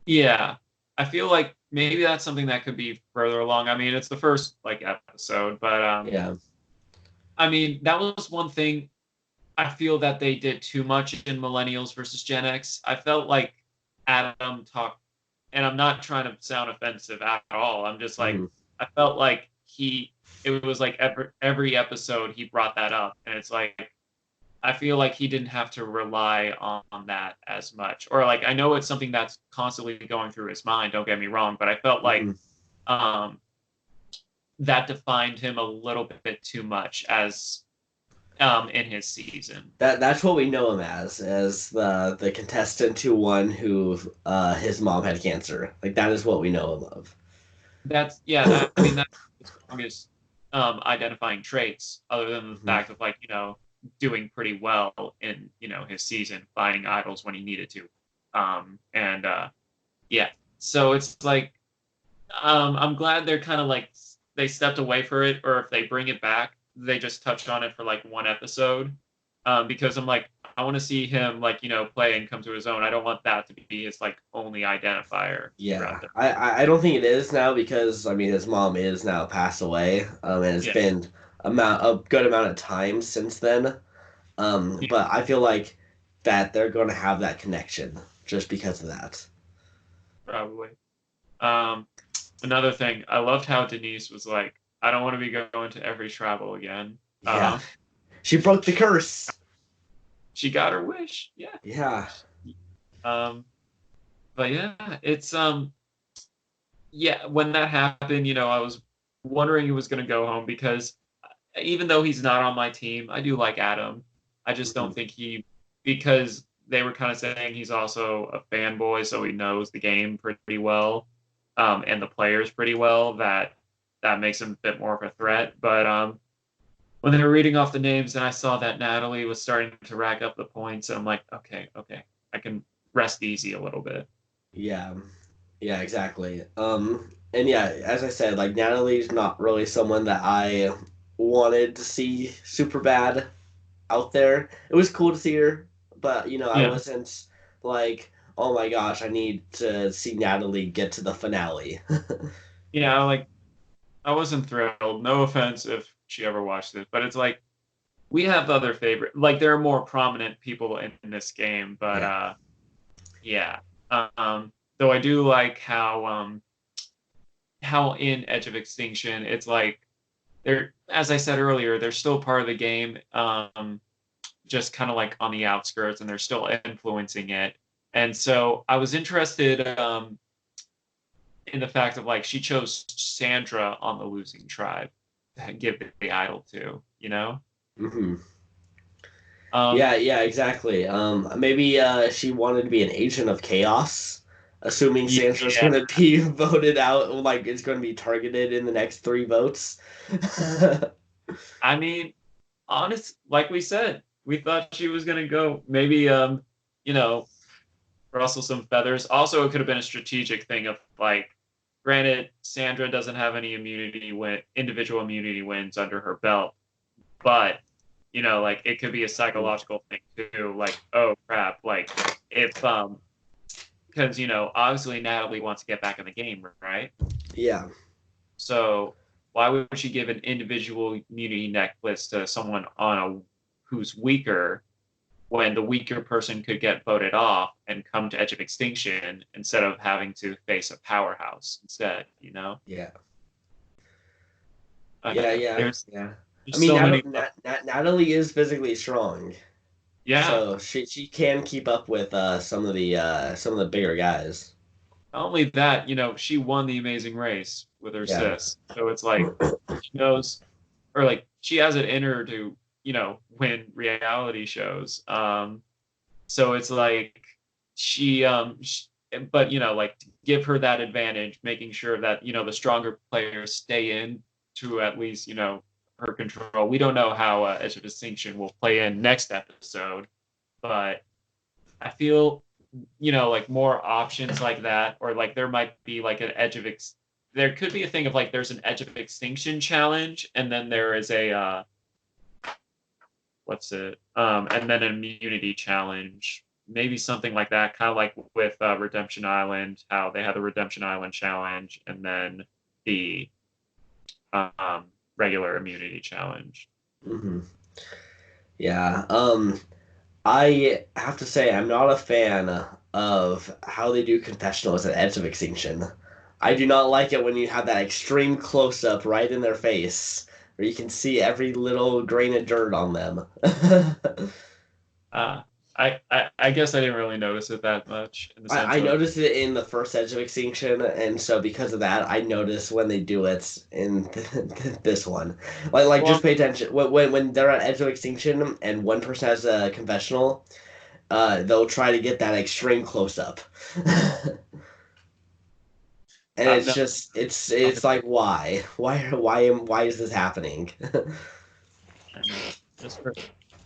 yeah, I feel like maybe that's something that could be further along. I mean, it's the first like episode, but Yeah. I mean, that was one thing I feel that they did too much in Millennials versus Gen X. I felt like Adam talked, and I'm not trying to sound offensive at all. I'm just like, Hmm. I felt like it was like every episode he brought that up, and it's like, I feel like he didn't have to rely on that as much. Or like, I know it's something that's constantly going through his mind. Don't get me wrong, but I felt like Hmm. um, that defined him a little bit too much as in his season. That's what we know him as the contestant who won, who his mom had cancer. Like that is what we know him of. That's yeah. I mean, that's the strongest identifying traits, other than the Mhm. fact of like doing pretty well in his season, finding idols when he needed to, and yeah. So it's like I'm glad they're kind of like they stepped away for it, or if they bring it back, they just touched on it for like one episode, because I'm like I want to see him like play and come to his own. I don't want that to be his like only identifier Yeah, throughout the I don't think it is now because I mean his mom is now passed away, and it's yeah. been a good amount of time since then. Yeah, But I feel like that they're going to have that connection just because of that. probably. Um, Another thing, I loved how Denise was like, I don't want to be going to every travel again. Yeah, she broke the curse. She got her wish. Yeah. Yeah. Um, but yeah, it's yeah, when that happened, I was wondering who was going to go home because even though he's not on my team, I do like Adam. I just Mhm. don't think because they were kind of saying he's also a fanboy, so he knows the game pretty well, and the players pretty well. That makes him a bit more of a threat. But when they were reading off the names, and I saw that Natalie was starting to rack up the points, and I'm like, okay, okay, I can rest easy a little bit. Yeah. Yeah, exactly. And yeah, as I said, like Natalie's not really someone that I wanted to see super bad out there. It was cool to see her, but I Yeah, wasn't like, oh my gosh, I need to see Natalie get to the finale. yeah, like I wasn't thrilled. No offense if she ever watched it, but it's like we have other favorite. Like there are more prominent people in this game, but Yeah. yeah. Though I do like how in Edge of Extinction it's like they're, as I said earlier, they're still part of the game, just kind of like on the outskirts, and they're still influencing it. And so I was interested in the fact of like she chose Sandra on the losing tribe to give the idol to. Hmm. Um, Yeah, yeah, exactly. Maybe she wanted to be an agent of chaos, assuming Sansa's yeah, gonna be voted out, like it's gonna be targeted in the next three votes. I mean, like we said, we thought she was gonna go maybe you know, rustle some feathers. Also, it could have been a strategic thing of like, granted, Sandra doesn't have any individual immunity wins under her belt, but like it could be a psychological thing too. Like, oh crap, like if because obviously Natalie wants to get back in the game, right? Yeah. So why would she give an individual immunity necklace to someone who's weaker when the weaker person could get voted off and come to edge of extinction instead of having to face a powerhouse instead, Yeah. I don't Yeah. know. Yeah. There's Yeah. I there's mean, so many. Natalie is physically strong, Yeah, so she can keep up with some of the bigger guys. not only that, she won the Amazing Race with her Yeah. sis, so it's like she knows, or like she has it in her to win reality shows. So it's like but like to give her that advantage, making sure that the stronger players stay in to at least her control. We don't know how Edge of Distinction will play in next episode, but I feel like more options like that, or like there might be like an there could be a thing of like there's an Edge of Extinction challenge, and then there is a what's it? And then an immunity challenge, maybe something like that, kind of like with Redemption Island, how they had the Redemption Island challenge, and then the um, regular immunity challenge. Hmm. Yeah. I have to say I'm not a fan of how they do confessionals at Edge of Extinction. I do not like it when you have that extreme close up right in their face, where you can see every little grain of dirt on them. Uh, I guess I didn't really notice it that much in the sense I of noticed it in the first Edge of Extinction, and so because of that, I notice when they do it in this one. Just well, pay attention when they're at Edge of Extinction and one person has a confessional, they'll try to get that extreme close up. And it's no, just it's like why is this happening? I know.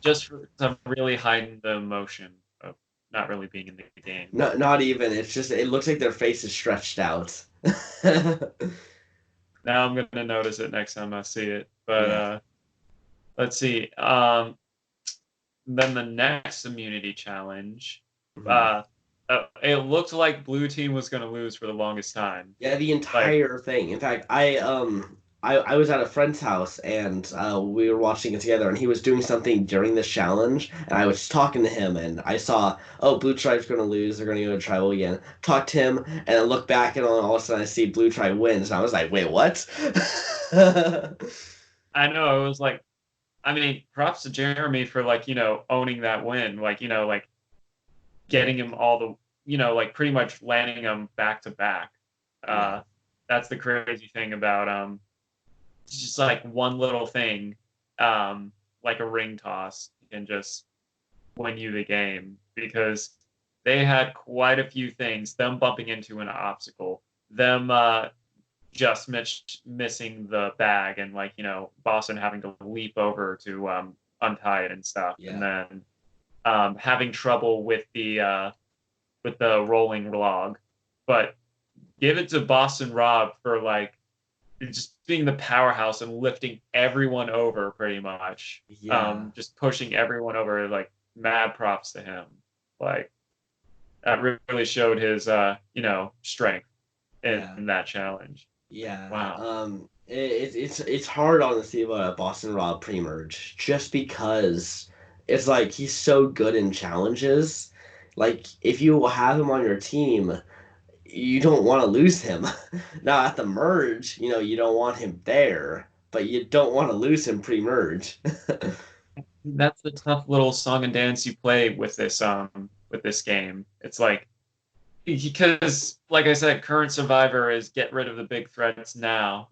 Just for to really hide the emotion of not really being in the game. Not even. It's just it looks like their face is stretched out. Now I'm gonna notice it next time I see it. But Yeah. let's see. Then the next immunity challenge. Mhm. Uh, it looked like blue team was gonna lose for the longest time. Yeah, the Like entire thing. In fact, I was at a friend's house and we were watching it together and he was doing something during this challenge and I was talking to him and I saw, oh, Blue Tribe's gonna lose, they're gonna go to tribal again. Talked to him and I look back and all of a sudden I see Blue Tribe wins and I was like, wait, what? I know it was like I mean, props to Jeremy for like owning that win. Like like getting him all the like pretty much landing him back to back. Yeah. That's the crazy thing about it's just like one little thing, like a ring toss can just win you the game because they had quite a few things. Them bumping into an obstacle, them just missing the bag, and like Boston having to leap over to untie it and stuff, and Yeah. then having trouble with the rolling log. But give it to Boston Rob for like just being the powerhouse and lifting everyone over pretty much. Yeah. Just pushing everyone over. Like mad props to him. Like that really showed his strength Yeah. in that challenge. Yeah. Wow. It's hard honestly about a Boston Rob pre-merge just because it's like he's so good in challenges. Like if you have him on your team, you don't want to lose him. Now at the merge, you don't want him there, but you don't want to lose him pre-merge. That's the tough little song and dance you play with this game. It's like because like I said, current survivor is get rid of the big threats now,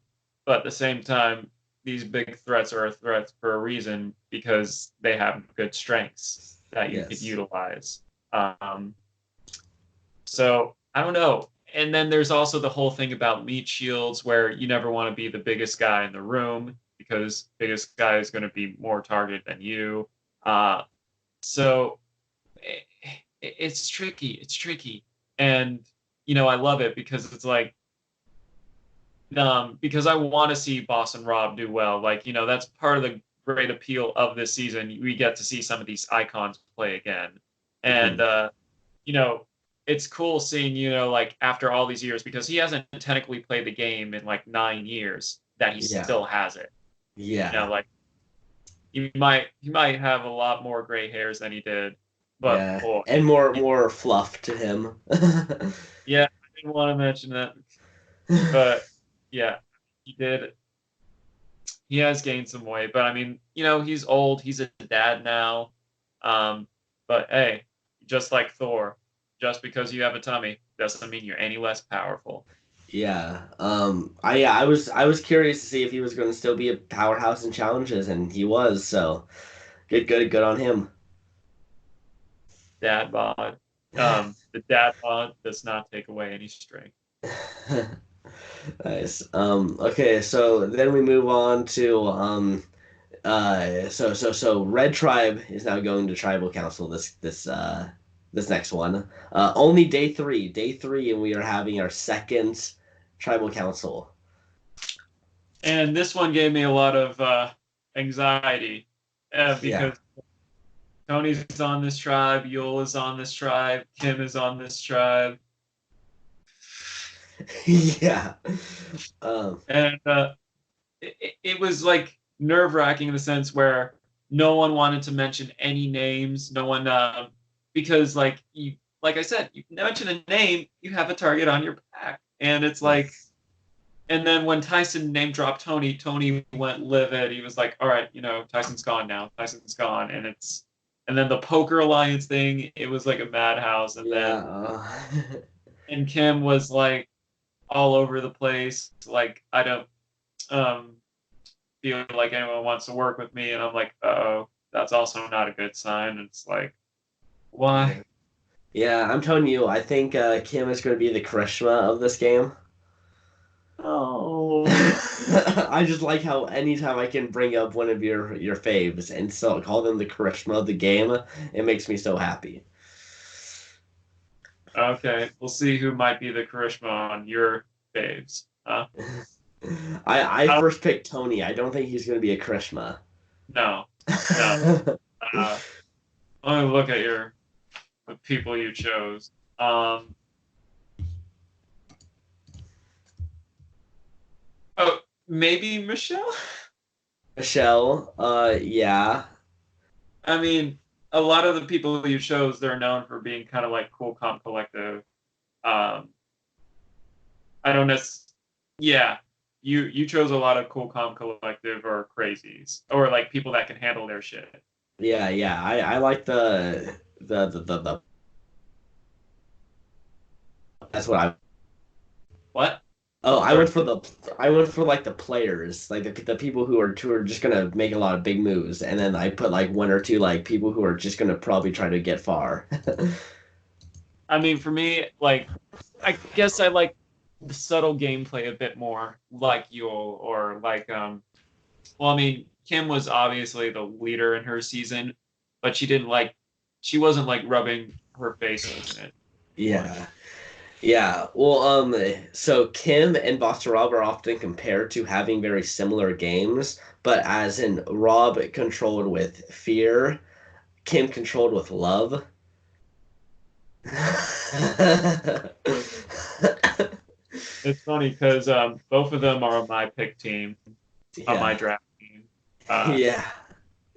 but at the same time, these big threats are threats for a reason because they have good strengths that you could Yes. utilize. Um, so I don't know. And then there's also the whole thing about meat shields where you never want to be the biggest guy in the room because biggest guy is going to be more targeted than you. Uh, so it, it's tricky. It's tricky. And I love it because it's like because I want to see Boss and Rob do well. Like, that's part of the great appeal of this season. We get to see some of these icons play again. And, Mhm. you know, it's cool seeing, like after all these years, because he hasn't technically played the game in like 9 years, that he Yeah. still has it. Yeah. Like he might have a lot more gray hairs than he did, but Yeah. boy, And more fluff to him. yeah, I didn't want to mention that, but yeah, he did. He has gained some weight, but I mean, he's old. He's a dad now. Um, but hey, just like Thor, just because you have a tummy doesn't mean you're any less powerful. Yeah. I was curious to see if he was going to still be a powerhouse in challenges, and he was. So good on him. Dad bod. The dad bod does not take away any strength. Nice. Okay, so then we move on to so Red Tribe is now going to Tribal Council this next one. Only day three, and we are having our second Tribal Council. And this one gave me a lot of anxiety Yeah. because Tony's on this tribe, Yul is on this tribe, Kim is on this tribe, Yeah. Um, and it was like nerve wracking in the sense where no one wanted to mention any names. No one, because like I said, you mention a name, you have a target on your back, and it's like, yes. and then when Tyson name dropped Tony, Tony went livid. He was like, "All right, Tyson's gone now. Tyson's gone," and then the Poker Alliance thing, it was like a madhouse, and Yeah. then and Kim was like all over the place. Like I don't um feel like anyone wants to work with me, and I'm like, oh, that's also not a good sign. It's like, why? Yeah. Yeah, I'm telling you, I think Kim is going to be the charisma of this game. Oh, I just like how anytime I can bring up one of your faves and so call them the charisma of the game, it makes me so happy. okay. We'll see who might be the charisma on your faves. I Uh, first picked Tony. I don't think he's going to be a charisma. no, no. Uh, let me look at the people you chose. Oh, maybe Michelle. Michelle, yeah, I mean, a lot of the people you chose, they're known for being kind of like cool, calm, collective. Um, I don't know. Yeah, you chose a lot of cool, calm, collective or crazies or like people that can handle their shit. yeah. I like the that's what I. What? Oh, Sorry. I went for like the players, like the people who are just gonna make a lot of big moves, and then I put like one or two like people who are just gonna probably try to get far. I mean, for me, like, I guess I like the subtle gameplay a bit more, like Yule or like Well, I mean, Kim was obviously the leader in her season, but she wasn't like rubbing her face in it too Yeah. much. Yeah, well, so Kim and Buster Rob are often compared to having very similar games, but as in Rob controlled with fear, Kim controlled with love. It's funny because both of them are on my pick team, on my Yeah, draft team. Uh, yeah,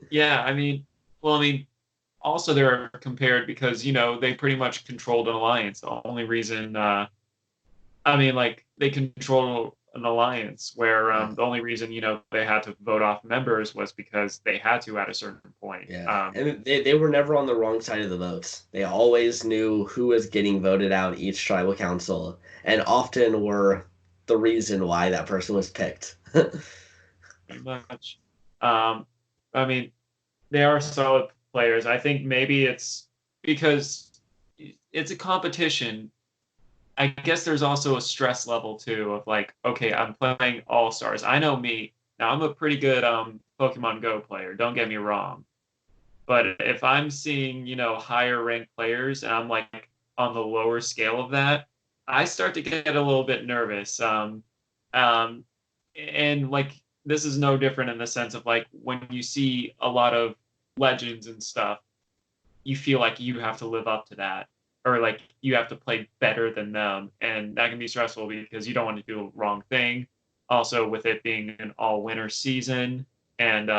yeah, I mean, well, I mean, also they're compared because they pretty much controlled an alliance. The only reason, I mean, like they control an alliance where yeah, the only reason they had to vote off members was because they had to at a certain point. yeah. And they were never on the wrong side of the votes. They always knew who was getting voted out each tribal council, and often were the reason why that person was picked. Pretty much. Um, I mean, they are solid players. I think maybe it's because it's a competition. I guess there's also a stress level too of like, okay, I'm playing all stars. I know me. Now I'm a pretty good Pokemon Go player. Don't get me wrong. But if I'm seeing, higher ranked players and I'm like on the lower scale of that, I start to get a little bit nervous. Um, and like this is no different in the sense of like when you see a lot of legends and stuff, you feel like you have to live up to that, or like you have to play better than them, and that can be stressful because you don't want to do the wrong thing. Also, with it being an all-winter season, and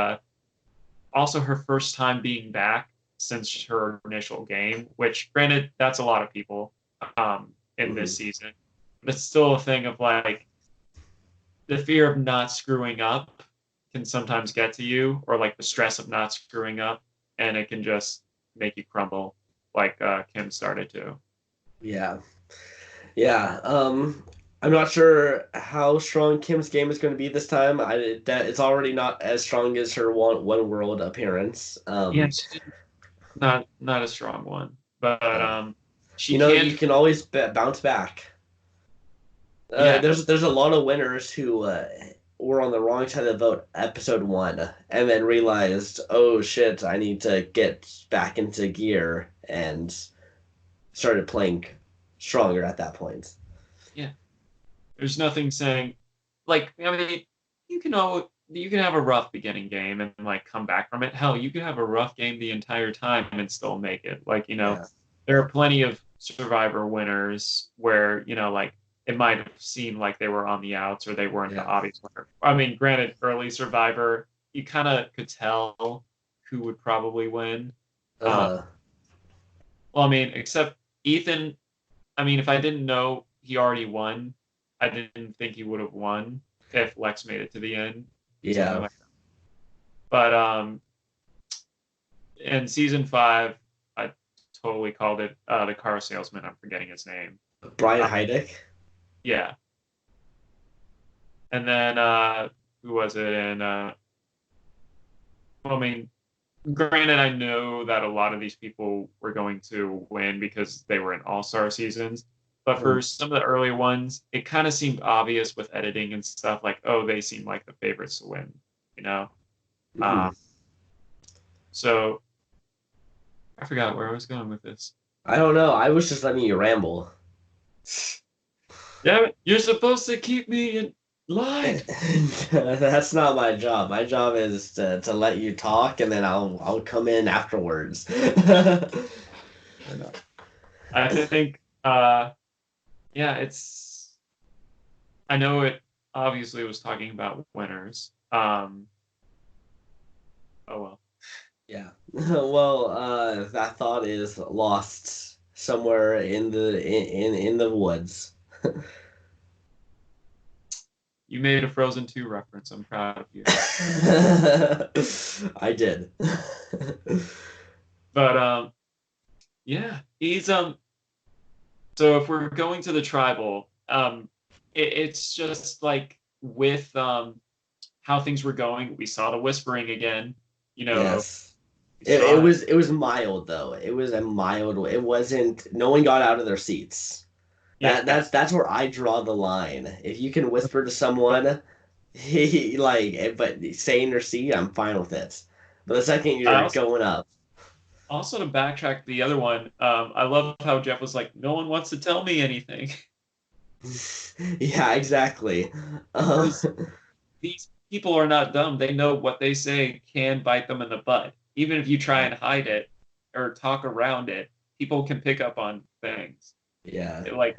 also her first time being back since her initial game, which granted that's a lot of people in Hmm. this season, but it's still a thing of like the fear of not screwing up can sometimes get to you, or like the stress of not screwing up, and it can just make you crumble, like Kim started to. Yeah. Yeah. I'm not sure how strong Kim's game is going to be this time. That it's already not as strong as her one world appearance. Yeah, she did not a strong one, but Uh, she you can. can always bounce back. Yeah, There's a lot of winners who were on the wrong side of the vote episode one, and then realized, oh shit, I need to get back into gear, and started playing stronger at that point. yeah. There's nothing saying, like, I mean, you can have a rough beginning game and like come back from it. Hell, you can have a rough game the entire time and still make it. Like, Yeah. there are plenty of Survivor winners where, like it might have seemed like they were on the outs or they weren't the Yeah. obvious winner. I mean, granted, early Survivor, you kind of could tell who would probably win. Um, Uh, well, I mean, except Ethan, I mean, if I didn't know he already won, I didn't think he would have won if Lex made it to the end, something yeah. like that. But in season 5, I totally called it the car salesman. I'm forgetting his name. Brian Uh, Heidick. yeah, and then who was it? And well, I mean, granted, I know that a lot of these people were going to win because they were in all-star seasons. But for Mhm. some of the early ones, it kind of seemed obvious with editing and stuff, like, oh, they seem like the favorites to win, you know? Uh, Mhm. so I forgot where I was going with this. I don't know. I was just letting you ramble. Yeah, you're supposed to keep me in line. That's not my job. My job is to let you talk, and then I'll come in afterwards. I know. I think, yeah, I know it obviously was talking about winners. Oh well. Yeah. Well, that thought is lost somewhere in the woods. You made a Frozen 2 reference. I'm proud of you. I did. But yeah, he's so if we're going to the tribal, it's just like with how things were going, we saw the whispering again. You know, Yes. we saw it. It was mild though. It was a mild. It wasn't. No one got out of their seats. Yeah. That's where I draw the line. If you can whisper to someone, but stay in your seat, I'm fine with it. But the second I you're also going up, also to backtrack the other one, I love how Jeff was like, no one wants to tell me anything. yeah, exactly. Uh, Because these people are not dumb. They know what they say can bite them in the butt. Even if you try and hide it or talk around it, people can pick up on things. yeah. Like,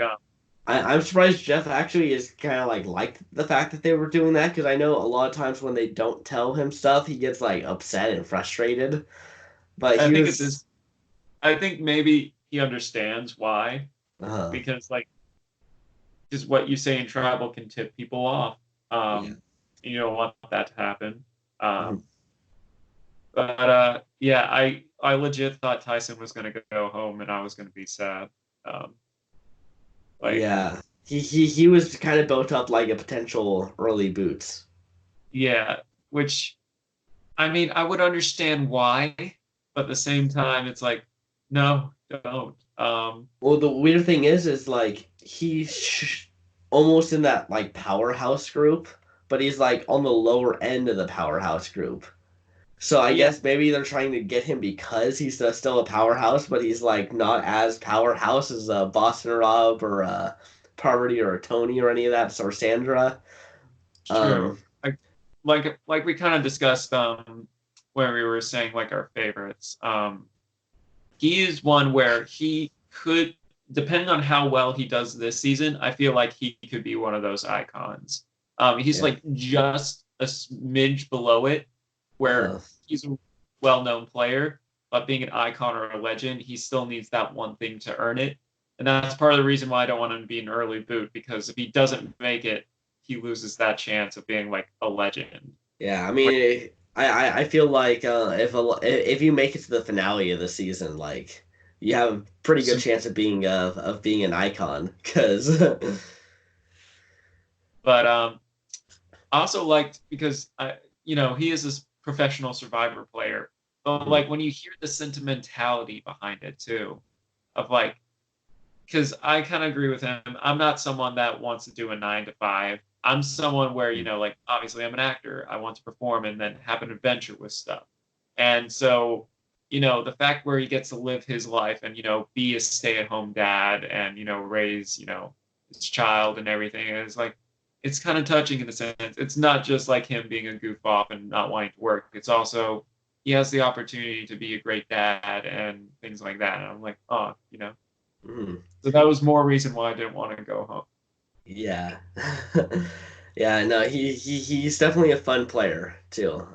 I'm surprised Jeff actually is kind of liked the fact that they were doing that because I know a lot of times when they don't tell him stuff, he gets like upset and frustrated. But I he think it's his. was, I think maybe he understands why, uh, because like, because what you say in tribal can tip people off. yeah. You don't want that to happen. Mhm. Um, but yeah, I legit thought Tyson was going to go home and I was going to be sad. Um, like, Yeah. He was kind of built up like a potential early boots. yeah, which I mean, I would understand why, but at the same time, it's like, no, don't. Well, the weird thing is like almost in that like powerhouse group, but he's like on the lower end of the powerhouse group. So I Yeah, guess maybe they're trying to get him because he's still a powerhouse, but he's like not as powerhouse as Boston Rob or Parvati or Tony or any of that or Sandra. It's true. Um, Like we kind of discussed when we were saying like our favorites. He is one where he could, depending on how well he does this season, I feel like he could be one of those icons. He's yeah. like just a smidge below it, where Uh, he's a well-known player, but being an icon or a legend, he still needs that one thing to earn it. And that's part of the reason why I don't want him to be an early boot, because if he doesn't make it, he loses that chance of being like a legend. yeah. I Like, mean, I feel like if you make it to the finale of the season, like you have a pretty good chance of being an icon because but I also liked because he is this professional Survivor player, but like when you hear the sentimentality behind it too, of like, because I kind of agree with him. I'm not someone that wants to do a 9 to 5. I'm someone where like obviously I'm an actor. I want to perform and then have an adventure with stuff, and so the fact where he gets to live his life and be a stay-at-home dad and raise his child and everything is like it's kind of touching in a sense. It's not just like him being a goof off and not wanting to work. It's also he has the opportunity to be a great dad and things like that. And I'm like, oh. mm, So that was more reason why I didn't want to go home. yeah, yeah. No, he's definitely a fun player too.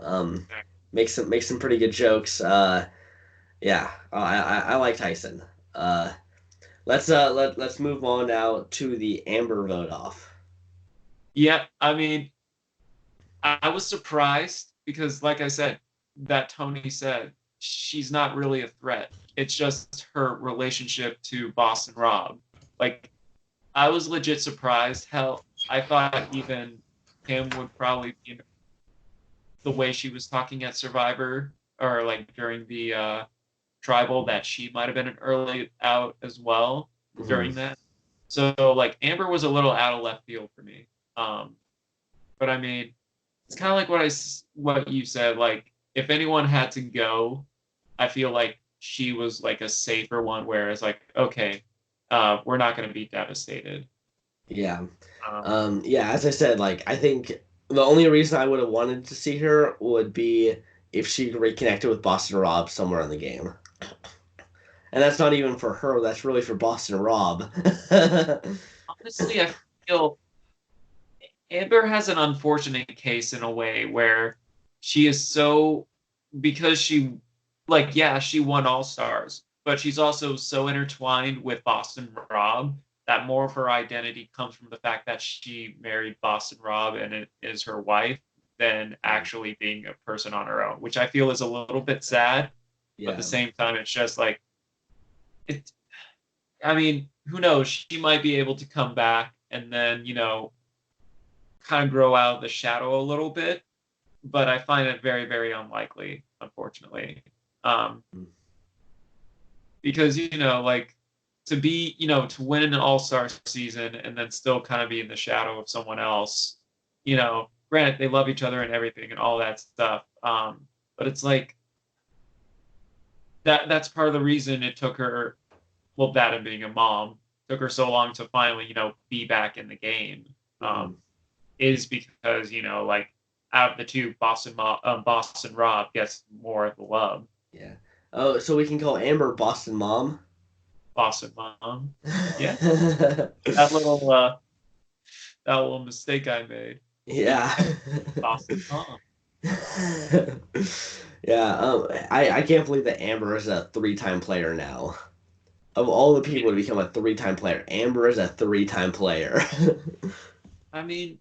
Makes some pretty good jokes. Yeah, I like Tyson. Uh, let's move on now to the Amber vote off. Yeah, I mean, I was surprised because, like I said, that Tony said, she's not really a threat. It's just her relationship to Boston Rob. Like, I was legit surprised. Hell, I thought even him would probably be the way she was talking at Survivor or like during the tribal that she might have been an early out as well Mhm. during that. So like Amber was a little out of left field for me. Um, but I mean, it's kind of like what you said. Like if anyone had to go, I feel like she was like a safer one. Whereas like okay, we're not going to be devastated. Yeah. Um, Yeah, as I said, like I think the only reason I would have wanted to see her would be if she reconnected with Boston Rob somewhere in the game. And that's not even for her, that's really for Boston Rob. Honestly, I feel Amber has an unfortunate case in a way where she is so because she like yeah she won All Stars, but she's also so intertwined with Boston Rob that more of her identity comes from the fact that she married Boston Rob and it is her wife than actually being a person on her own, which I feel is a little bit sad. But at the Yeah. same time, it's just like it. I mean, who knows? She might be able to come back and then kind of grow out of the shadow a little bit, but I find it very, very unlikely, unfortunately. Um, because, like to be, to win an all star season and then still kind of be in the shadow of someone else, granted, they love each other and everything and all that stuff. But it's like that's part of the reason it took her, well, that and being a mom, took her so long to finally, be back in the game. Mhm. Is because like out of the two, Boston Rob gets more of the love. Yeah. Oh, so we can call Amber Boston Mom? Boston Mom, yeah, that little that little mistake I made. Yeah. Boston Mom. Yeah, I can't believe that Amber is a three-time player now. Of all the people to become a three-time player, Amber is a three-time player. I mean,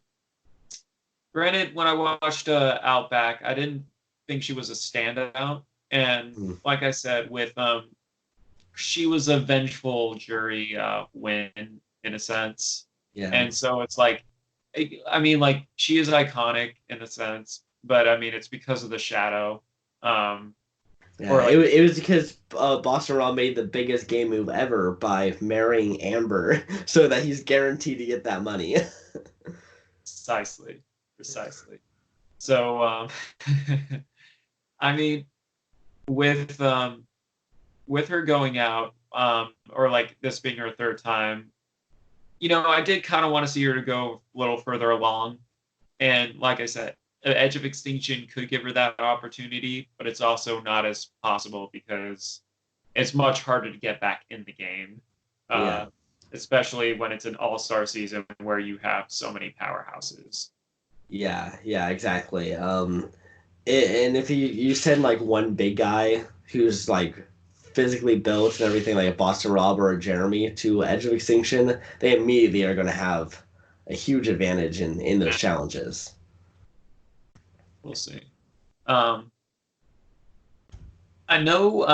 granted, when I watched Outback, I didn't think she was a standout, and like I said, with she was a vengeful jury win in a sense, Yeah. and so it's like, I mean, like she is iconic in a sense, but I mean it's because of the shadow, um, Yeah, or like it was because Boston Rob made the biggest game move ever by marrying Amber so that he's guaranteed to get that money. precisely, precisely. So I mean, with with her going out, or like this being her third time, I did kind of want to see her to go a little further along. And like I said, Edge of Extinction could give her that opportunity, but it's also not as possible because it's much harder to get back in the game, Yeah. uh, especially when it's an all-star season where you have so many powerhouses. Yeah, yeah, exactly. And if you send like one big guy who's like physically built and everything, like a Boston Rob or a Jeremy to Edge of Extinction, they immediately are going to have a huge advantage in those challenges. We'll see. Um, I know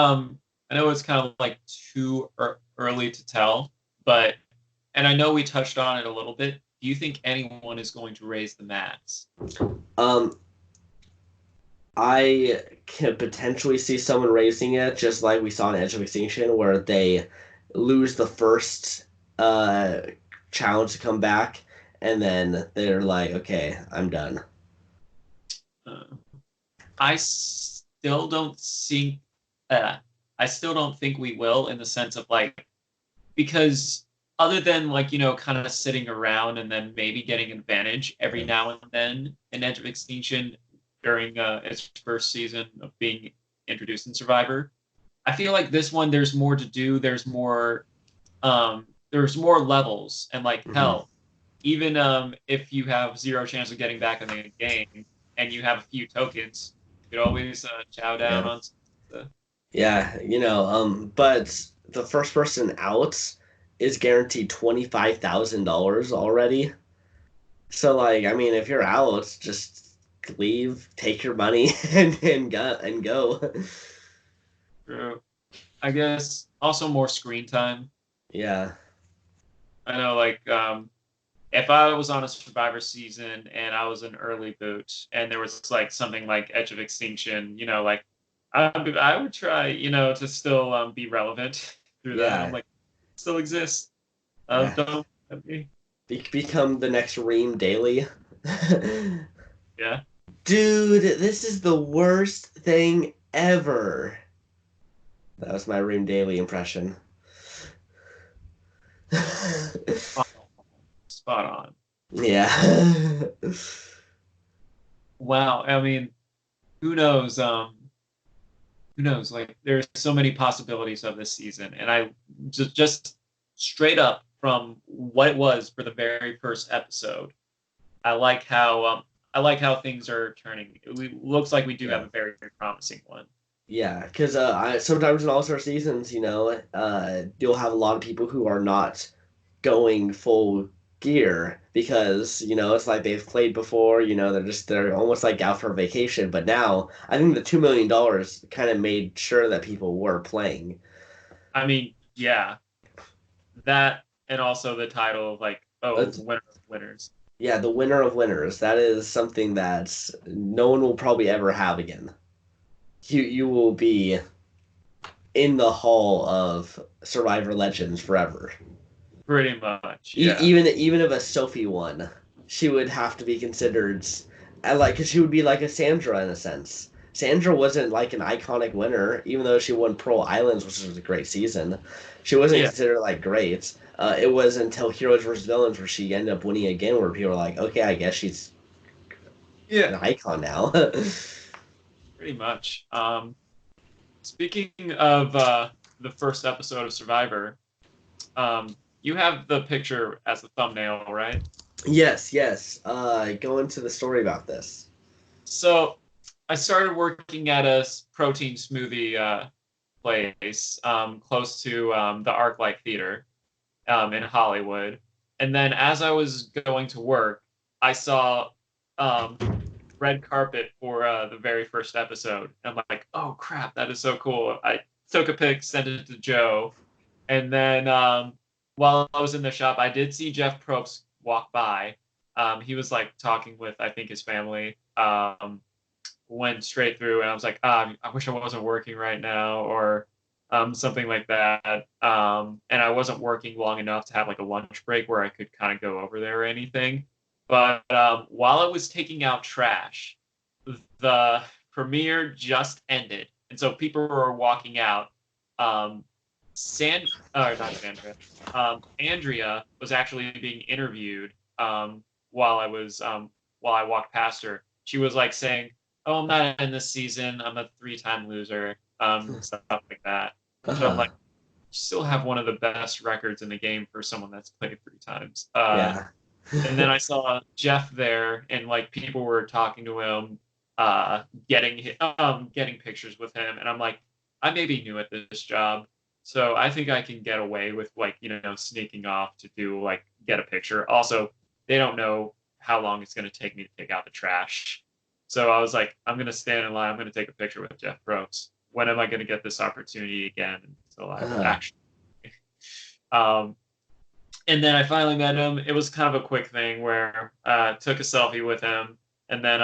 it's kind of like too early to tell, but and I know we touched on it a little bit. Do you think anyone is going to raise the mats? Um, I can potentially see someone raising it, just like we saw in Edge of Extinction, where they lose the first uh, challenge to come back, and then they're like, "Okay, I'm done." Uh, I still don't see. Uh, I still don't think we will, in the sense of like, because other than like kind of sitting around and then maybe getting advantage every now and then in Edge of Extinction during its first season of being introduced in Survivor, I feel like this one there's more to do. There's more levels, and like Hmm. hell, even if you have zero chance of getting back in the game and you have a few tokens, you could always chow down Yeah. on the. Yeah, but the first person out is guaranteed $25,000 already. So like, I mean, if you're out, just leave, take your money, and go. True. I guess also more screen time. Yeah, I know, like, if I was on a Survivor season and I was an early boot, and there was like something like Edge of Extinction, like I would try, to still be relevant through that. I'm yeah, like, still exists. yeah. Don't let me. Become the next Ream Daily. Yeah. Dude, this is the worst thing ever. That was my Ream Daily impression. Spot on. Yeah. Wow. I mean, who knows? Who knows? Like, there's so many possibilities of this season, and I just straight up from what it was for the very first episode. I like how things are turning. It looks like we do have Yeah. a very, very promising one. Yeah, because sometimes in All-Star seasons, you'll have a lot of people who are not going full gear because, it's like they've played before, they're almost like out for vacation. But now, I think the $2 million kind of made sure that people were playing. I mean, yeah, that and also the title of like, oh, It's, winner of winners. yeah, the winner of winners. That is something that no one will probably ever have again. You will be in the hall of Survivor Legends forever. Pretty much, yeah. Even if a Sophie won, she would have to be considered. I like because she would be like a Sandra in a sense. Sandra wasn't like an iconic winner, even though she won Pearl Islands, which was a great season. She wasn't Yeah, considered like great. It was until Heroes vs Villains where she ended up winning again, where people were like, okay, I guess she's yeah, an icon now. pretty much. Speaking of the first episode of Survivor, you have the picture as the thumbnail, right? Yes, yes. Go into the story about this. So I started working at a protein smoothie place close to the ArcLight Theater in Hollywood. And then as I was going to work, I saw um, red carpet for the very first episode. And I'm like, oh crap, that is so cool. I took a pic, sent it to Joe, and then while I was in the shop, I did see Jeff Probst walk by. He was like talking with, I think, his family. Went straight through, and I was like, I wish I wasn't working right now, or something like that. And I wasn't working long enough to have like a lunch break where I could kind of go over there or anything. But while I was taking out trash, the premiere just ended, and so people were walking out. Um, not Sandra. Andrea was actually being interviewed while I was while I walked past her, she was like saying, "Oh, I'm not in this season. I'm a 3-time loser." Stuff like that. So I'm like, Uh-huh. you still have one of the best records in the game for someone that's played 3 times. Yeah. And then I saw Jeff there, and like people were talking to him, getting pictures with him, and I'm like, I may be new at this job, so I think I can get away with like sneaking off to do like get a picture. Also, they don't know how long it's going to take me to take out the trash, so I was like, I'm going to stand in line. I'm going to take a picture with Jeff Probst. When am I going to get this opportunity again until I Uh-huh. actually? Um, and then I finally met him. It was kind of a quick thing where took a selfie with him, and then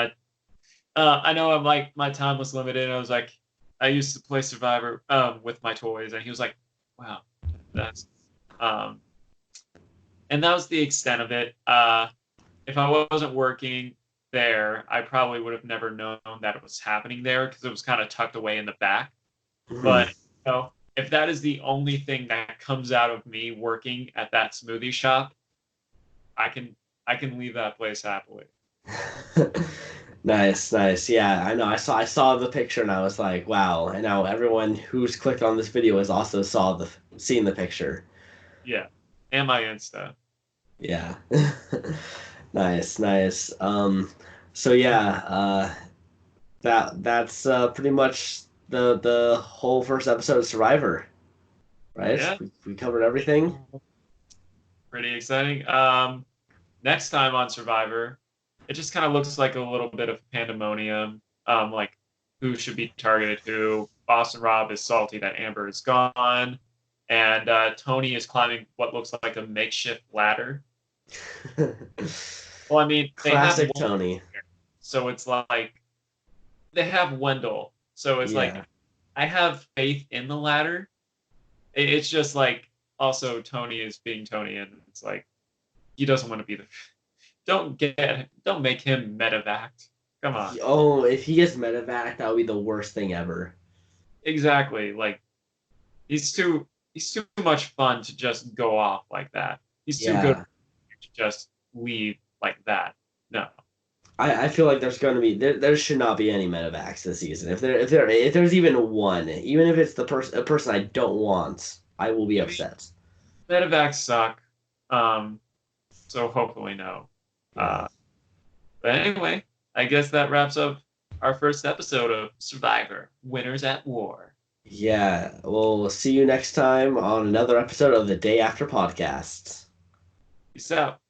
I know I'm like my time was limited. I was like, I used to play Survivor with my toys, and he was like, wow, that's um, and that was the extent of it. If I wasn't working there, I probably would have never known that it was happening there because it was kind of tucked away in the back. Mhm. But if that is the only thing that comes out of me working at that smoothie shop, I can I can leave that place happily. Nice, nice. Yeah, I know. I saw the picture and I was like, wow. And now everyone who's clicked on this video has also seen the picture. Yeah, and my Insta. Yeah. Nice, nice. So yeah, that's pretty much the whole first episode of Survivor, right? Yeah, We covered everything. pretty exciting. Next time on Survivor, it just kind of looks like a little bit of pandemonium. Like who should be targeted who. Boston Rob is salty that Amber is gone, and Tony is climbing what looks like a makeshift ladder. Well, I mean, they have Classic Wendell Tony. here, so it's like they have Wendell, so it's Yeah. like I have faith in the ladder. It's just like also Tony is being Tony, and it's like he doesn't want to be the. Don't make him medevac. Come on. Oh, if he gets medevac, that would be the worst thing ever. Exactly. Like he's too much fun to just go off like that. He's too good Yeah. to just leave like that. No. I feel like there's going to be there should not be any medevacs this season. If there's even one, even if it's a person I don't want, I will be I mean, upset. medevacs suck. Um, so hopefully no. Yeah. Uh, but anyway, I guess that wraps up our first episode of Survivor: Winners at War. Yeah. We'll see you next time on another episode of the Day After Podcast. Peace out.